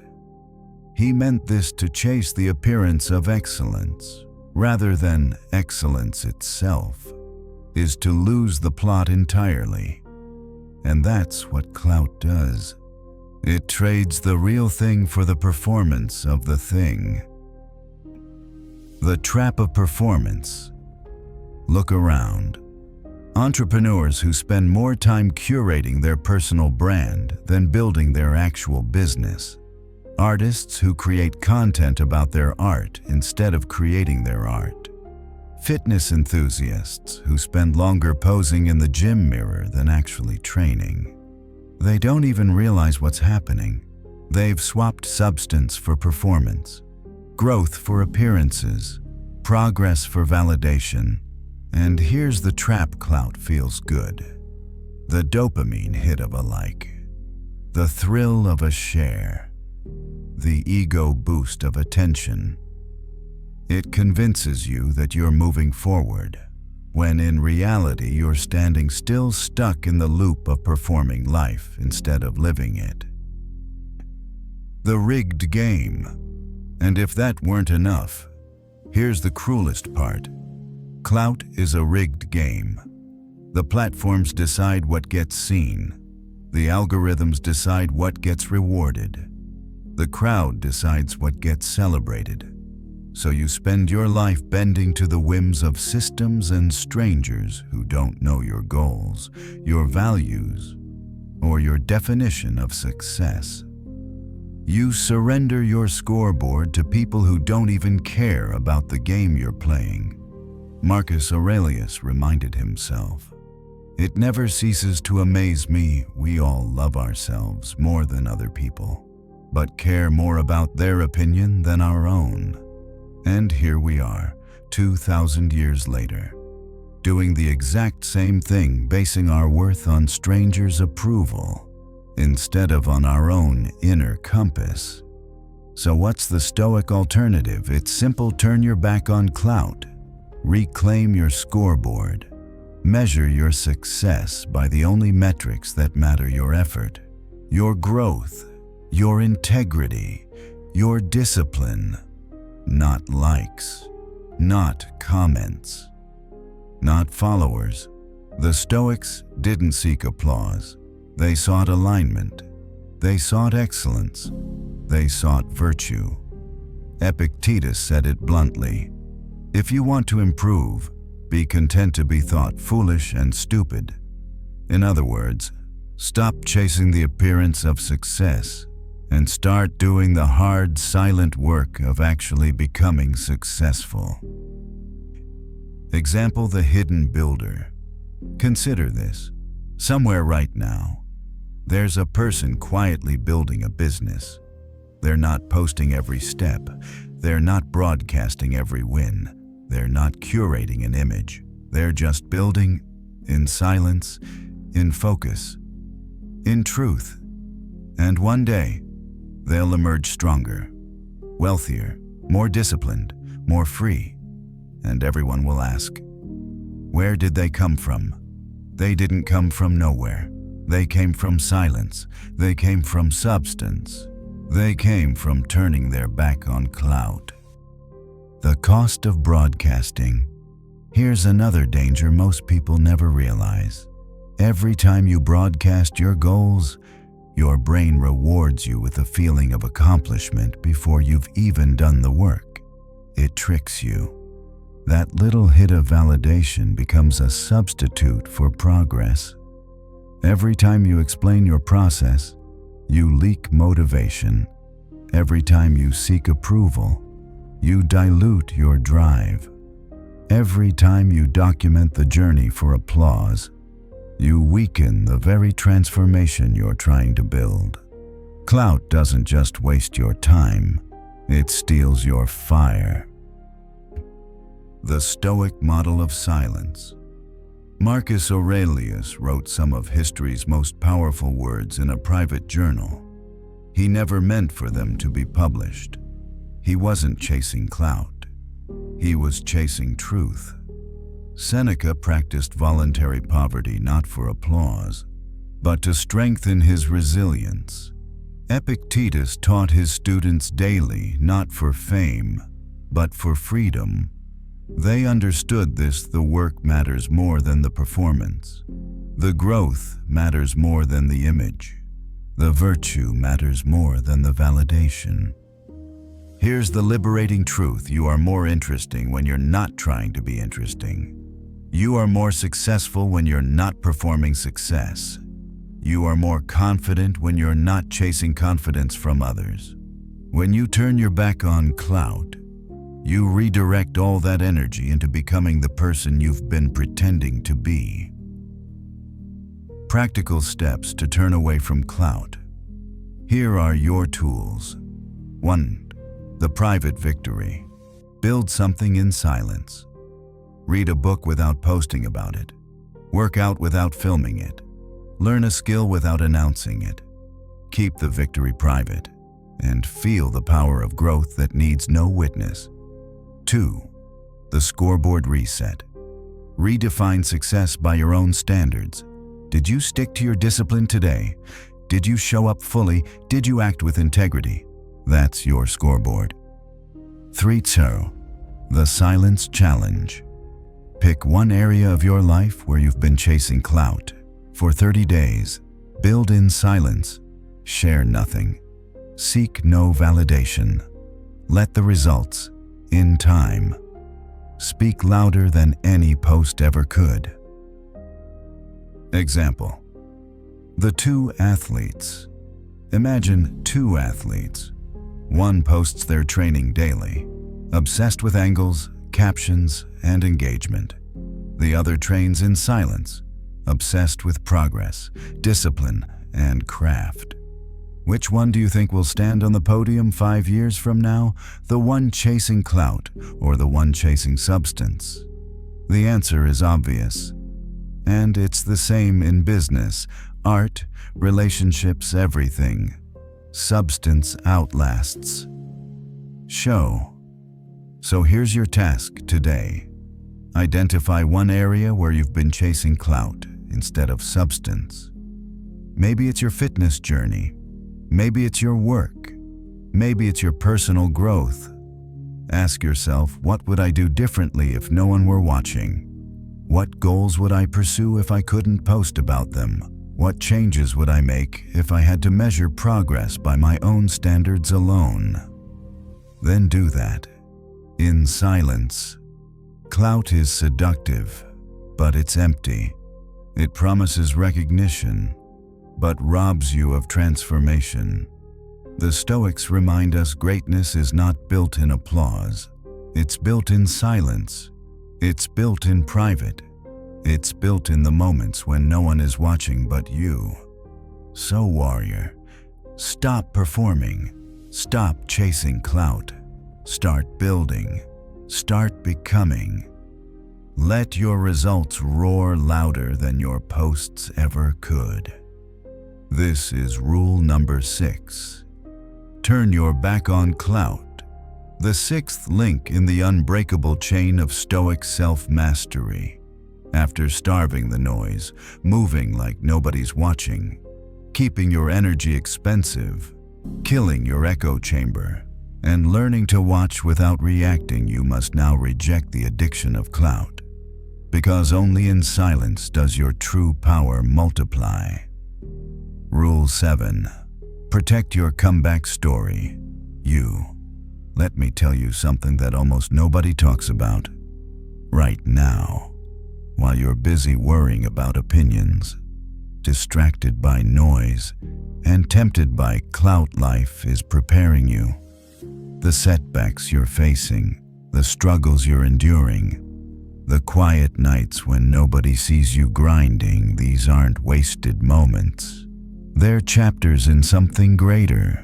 A: He meant this to chase the appearance of excellence, rather than excellence itself, is to lose the plot entirely. And that's what clout does. It trades the real thing for the performance of the thing. The trap of performance. Look around. Entrepreneurs who spend more time curating their personal brand than building their actual business. Artists who create content about their art instead of creating their art. Fitness enthusiasts who spend longer posing in the gym mirror than actually training. They don't even realize what's happening. They've swapped substance for performance, growth for appearances, progress for validation, And here's the trap: clout feels good. The dopamine hit of a like, the thrill of a share, the ego boost of attention. It convinces you that you're moving forward, when in reality you're standing still, stuck in the loop of performing life instead of living it. The rigged game. And if that weren't enough, here's the cruelest part. Clout is a rigged game. The platforms decide what gets seen. The algorithms decide what gets rewarded. The crowd decides what gets celebrated. So you spend your life bending to the whims of systems and strangers who don't know your goals, your values, or your definition of success. You surrender your scoreboard to people who don't even care about the game you're playing. Marcus Aurelius reminded himself, "It never ceases to amaze me we all love ourselves more than other people, but care more about their opinion than our own." And here we are, 2,000 years later, doing the exact same thing, basing our worth on strangers' approval instead of on our own inner compass. So what's the Stoic alternative? It's simple: turn your back on clout, reclaim your scoreboard, measure your success by the only metrics that matter: your effort, your growth, your integrity, your discipline. Not likes, not comments, not followers. The Stoics didn't seek applause. They sought alignment. They sought excellence. They sought virtue. Epictetus said it bluntly: "If you want to improve, be content to be thought foolish and stupid." In other words, stop chasing the appearance of success and start doing the hard, silent work of actually becoming successful. Example: the hidden builder. Consider this. Somewhere right now, there's a person quietly building a business. They're not posting every step. They're not broadcasting every win. They're not curating an image. They're just building in silence, in focus, in truth. And one day, they'll emerge stronger, wealthier, more disciplined, more free. And everyone will ask, where did they come from? They didn't come from nowhere. They came from silence. They came from substance. They came from turning their back on clout. The cost of broadcasting. Here's another danger most people never realize. Every time you broadcast your goals, your brain rewards you with a feeling of accomplishment before you've even done the work. It tricks you. That little hit of validation becomes a substitute for progress. Every time you explain your process, you leak motivation. Every time you seek approval, you dilute your drive. Every time you document the journey for applause, you weaken the very transformation you're trying to build. Clout doesn't just waste your time, it steals your fire. The Stoic model of silence. Marcus Aurelius wrote some of history's most powerful words in a private journal. He never meant for them to be published. He wasn't chasing clout. He was chasing truth. Seneca practiced voluntary poverty not for applause, but to strengthen his resilience. Epictetus taught his students daily not for fame, but for freedom. They understood this: the work matters more than the performance. The growth matters more than the image. The virtue matters more than the validation. Here's the liberating truth: you are more interesting when you're not trying to be interesting. You are more successful when you're not performing success. You are more confident when you're not chasing confidence from others. When you turn your back on clout, you redirect all that energy into becoming the person you've been pretending to be. Practical steps to turn away from clout. Here are your tools. 1. The private victory. Build something in silence. Read a book without posting about it. Work out without filming it. Learn a skill without announcing it. Keep the victory private and feel the power of growth that needs no witness. 2. The scoreboard reset. Redefine success by your own standards. Did you stick to your discipline today? Did you show up fully? Did you act with integrity? That's your scoreboard. 3. The silence challenge. Pick one area of your life where you've been chasing clout. For 30 days, build in silence. Share nothing. Seek no validation. Let the results, in time, speak louder than any post ever could. Example: the two athletes. Imagine two athletes. One posts their training daily, obsessed with angles, captions, and engagement. The other trains in silence, obsessed with progress, discipline, and craft. Which one do you think will stand on the podium 5 years from now? The one chasing clout or the one chasing substance? The answer is obvious. And it's the same in business, art, relationships, everything. Substance outlasts show. So here's your task today. Identify one area where you've been chasing clout instead of substance. Maybe it's your fitness journey. Maybe it's your work. Maybe it's your personal growth. Ask yourself, what would I do differently if no one were watching? What goals would I pursue if I couldn't post about them? What changes would I make if I had to measure progress by my own standards alone? Then do that, in silence. Clout is seductive, but it's empty. It promises recognition, but robs you of transformation. The Stoics remind us greatness is not built in applause. It's built in silence. It's built in private. It's built in the moments when no one is watching but you. So, warrior, stop performing. Stop chasing clout. Start building. Start becoming. Let your results roar louder than your posts ever could. This is rule number 6. Turn your back on clout. The 6th link in the unbreakable chain of Stoic self-mastery. After starving the noise, moving like nobody's watching, keeping your energy expensive, killing your echo chamber, and learning to watch without reacting, you must now reject the addiction of clout. Because only in silence does your true power multiply. Rule 7. Protect your comeback story. Let me tell you something that almost nobody talks about. Right now, while you're busy worrying about opinions, distracted by noise, and tempted by clout, life is preparing you. The setbacks you're facing, the struggles you're enduring, the quiet nights when nobody sees you grinding, these aren't wasted moments. They're chapters in something greater.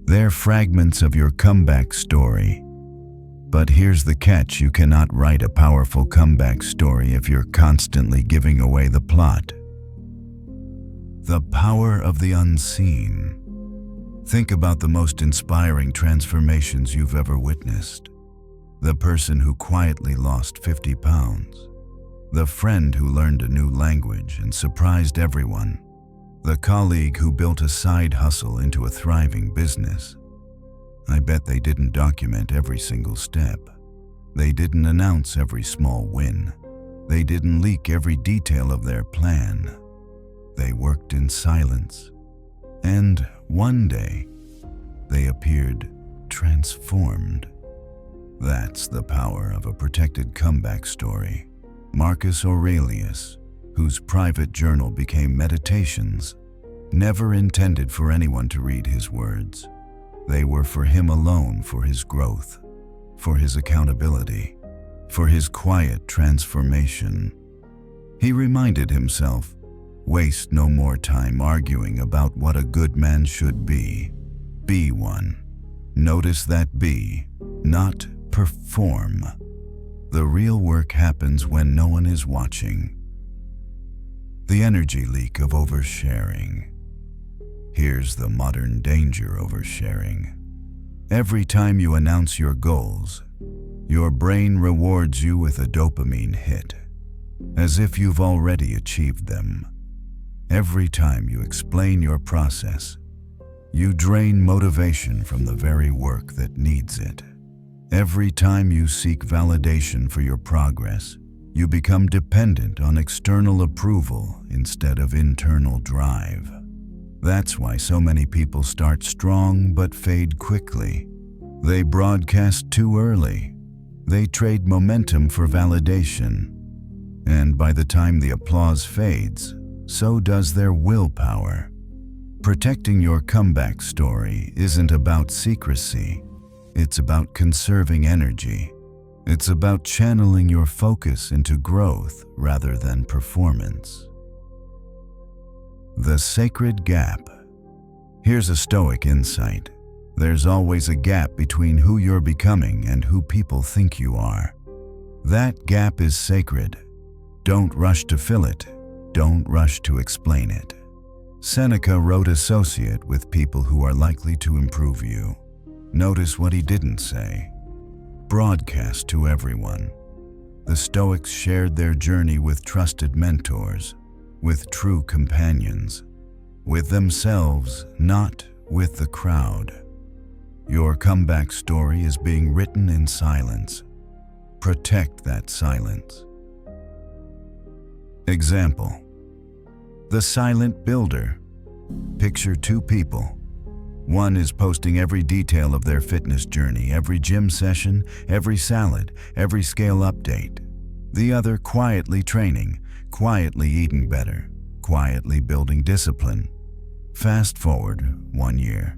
A: They're fragments of your comeback story. But here's the catch: you cannot write a powerful comeback story if you're constantly giving away the plot. The power of the unseen. Think about the most inspiring transformations you've ever witnessed. The person who quietly lost 50 pounds. The friend who learned a new language and surprised everyone. The colleague who built a side hustle into a thriving business. I bet they didn't document every single step. They didn't announce every small win. They didn't leak every detail of their plan. They worked in silence. And one day, they appeared transformed. That's the power of a protected comeback story. Marcus Aurelius, whose private journal became meditations, never intended for anyone to read his words. They were for him alone, for his growth, for his accountability, for his quiet transformation. He reminded himself, waste no more time arguing about what a good man should be. Be one. Notice that be, not perform. The real work happens when no one is watching. The energy leak of oversharing. Here's the modern danger oversharing. Every time you announce your goals, your brain rewards you with a dopamine hit, as if you've already achieved them. Every time you explain your process, you drain motivation from the very work that needs it. Every time you seek validation for your progress, you become dependent on external approval instead of internal drive. That's why so many people start strong but fade quickly. They broadcast too early. They trade momentum for validation. And by the time the applause fades, so does their willpower. Protecting your comeback story isn't about secrecy. It's about conserving energy. It's about channeling your focus into growth rather than performance. The sacred gap. Here's a Stoic insight. There's always a gap between who you're becoming and who people think you are. That gap is sacred. Don't rush to fill it. Don't rush to explain it. Seneca wrote, "Associate with people who are likely to improve you." Notice what he didn't say. Broadcast to everyone. The Stoics shared their journey with trusted mentors, with true companions, with themselves, not with the crowd. Your comeback story is being written in silence. Protect that silence. Example: the silent builder. Picture two people. One is posting every detail of their fitness journey, every gym session, every salad, every scale update. The other quietly training, quietly eating better, quietly building discipline. Fast forward 1 year.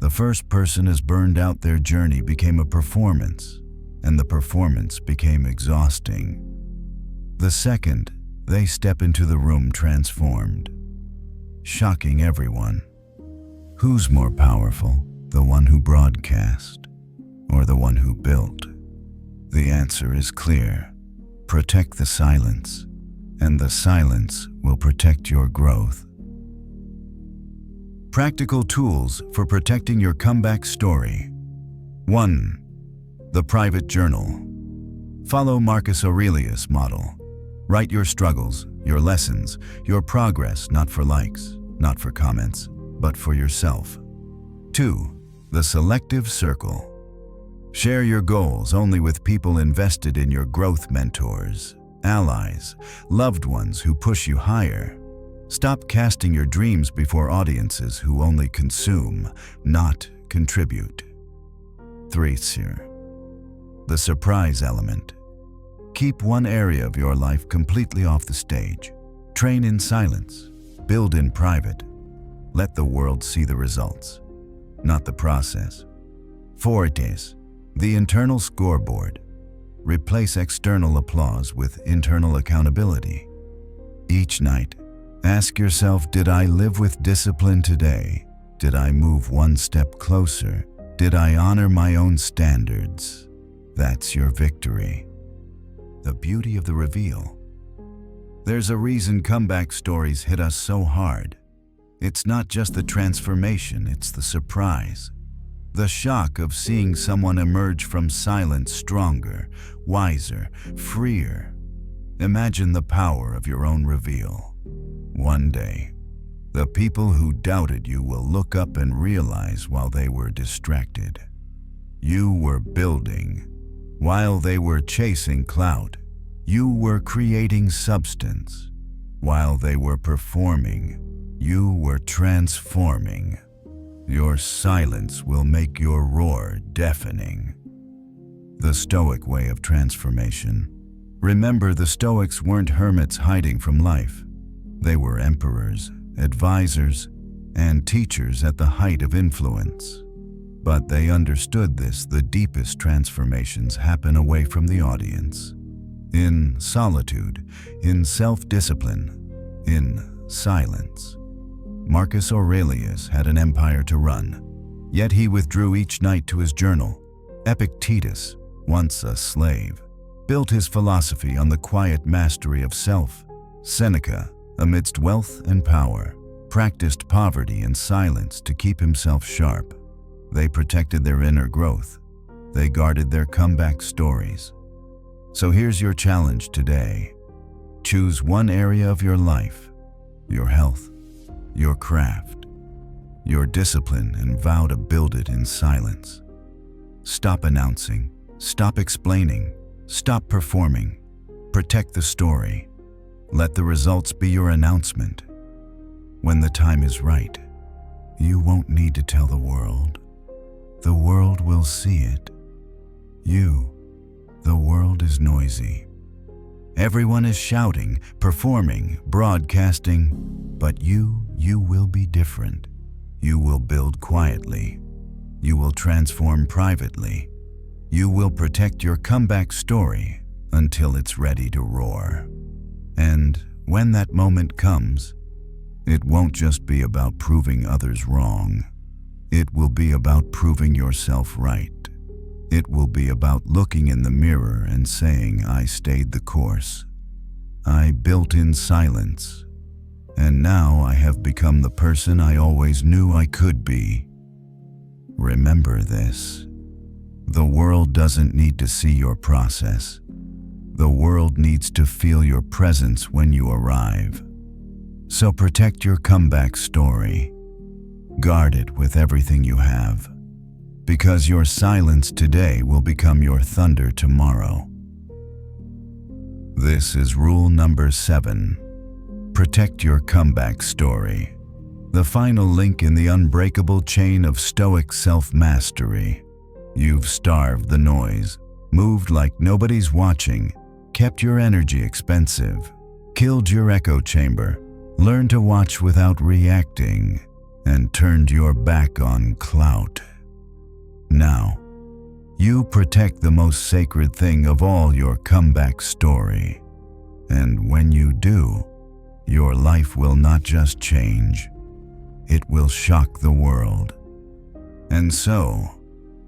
A: The first person has burned out. Their journey became a performance, and the performance became exhausting. The second, they step into the room transformed, shocking everyone. Who's more powerful, the one who broadcast or the one who built? The answer is clear. Protect the silence, and the silence will protect your growth. Practical tools for protecting your comeback story. 1. The private journal. Follow Marcus Aurelius' model. Write your struggles, your lessons, your progress, not for likes, not for comments, but for yourself. 2. The selective circle. Share your goals only with people invested in your growth: mentors, allies, loved ones who push you higher. Stop casting your dreams before audiences who only consume, not contribute. 3. The surprise element. Keep one area of your life completely off the stage. Train in silence. Build in private. Let the world see the results, not the process. 4. The internal scoreboard. Replace external applause with internal accountability. Each night, ask yourself, did I live with discipline today? Did I move one step closer? Did I honor my own standards? That's your victory. The beauty of the reveal. There's a reason comeback stories hit us so hard. It's not just the transformation, it's the surprise. The shock of seeing someone emerge from silence stronger, wiser, freer. Imagine the power of your own reveal. One day, the people who doubted you will look up and realize while they were distracted, you were building. While they were chasing clout, you were creating substance. While they were performing, you were transforming. Your silence will make your roar deafening. The Stoic way of transformation. Remember, the Stoics weren't hermits hiding from life. They were emperors, advisors, and teachers at the height of influence. But they understood this: the deepest transformations happen away from the audience. In solitude, in self-discipline, in silence. Marcus Aurelius had an empire to run, yet he withdrew each night to his journal. Epictetus, once a slave, built his philosophy on the quiet mastery of self. Seneca, amidst wealth and power, practiced poverty and silence to keep himself sharp. They protected their inner growth. They guarded their comeback stories. So here's your challenge today. Choose one area of your life, your health, your craft, your discipline, and vow to build it in silence. Stop announcing, stop explaining, stop performing. Protect the story. Let the results be your announcement. When the time is right, you won't need to tell the world. The world will see it. The world is noisy. Everyone is shouting, performing, broadcasting, but you will be different. You will build quietly. You will transform privately. You will protect your comeback story until it's ready to roar. And when that moment comes, it won't just be about proving others wrong. It will be about proving yourself right. It will be about looking in the mirror and saying, I stayed the course. I built in silence. And now I have become the person I always knew I could be. Remember this. The world doesn't need to see your process. The world needs to feel your presence when you arrive. So protect your comeback story. Guard it with everything you have. Because your silence today will become your thunder tomorrow. This is rule number 7. Protect your comeback story. The final link in the unbreakable chain of Stoic self-mastery. You've starved the noise, moved like nobody's watching, kept your energy expensive, killed your echo chamber, learned to watch without reacting, and turned your back on clout. Now, you protect the most sacred thing of all, your comeback story. And when you do, your life will not just change, it will shock the world. And so,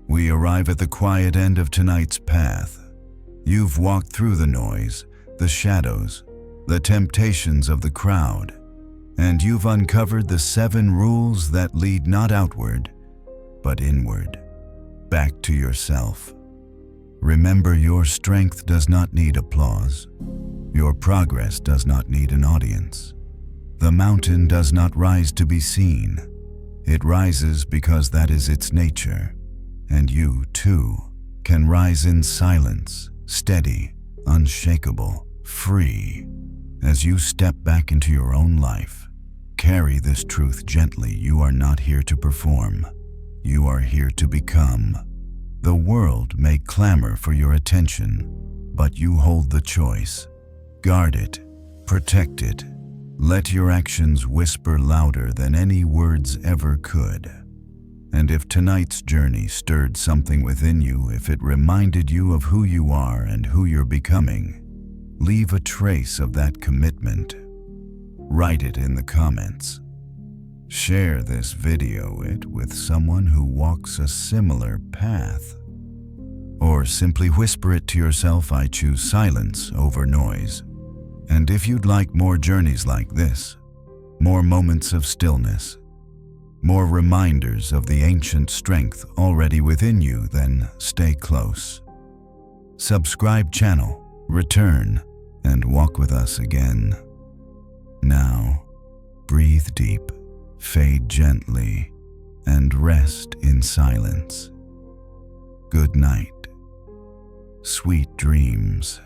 A: we arrive at the quiet end of tonight's path. You've walked through the noise, the shadows, the temptations of the crowd, and you've uncovered the 7 rules that lead not outward, but inward, back to yourself. Remember, your strength does not need applause. Your progress does not need an audience. The mountain does not rise to be seen. It rises because that is its nature. And you, too, can rise in silence, steady, unshakable, free. As you step back into your own life, carry this truth gently. You are not here to perform. You are here to become. The world may clamor for your attention, but you hold the choice. Guard it, protect it. Let your actions whisper louder than any words ever could. And if tonight's journey stirred something within you, if it reminded you of who you are and who you're becoming, leave a trace of that commitment. Write it in the comments. Share this video with someone who walks a similar path. Or simply whisper it to yourself, I choose silence over noise. And if you'd like more journeys like this, more moments of stillness, more reminders of the ancient strength already within you, then stay close. Subscribe channel, return, and walk with us again. Now, breathe deep, fade gently, and rest in silence. Good night. Sweet dreams.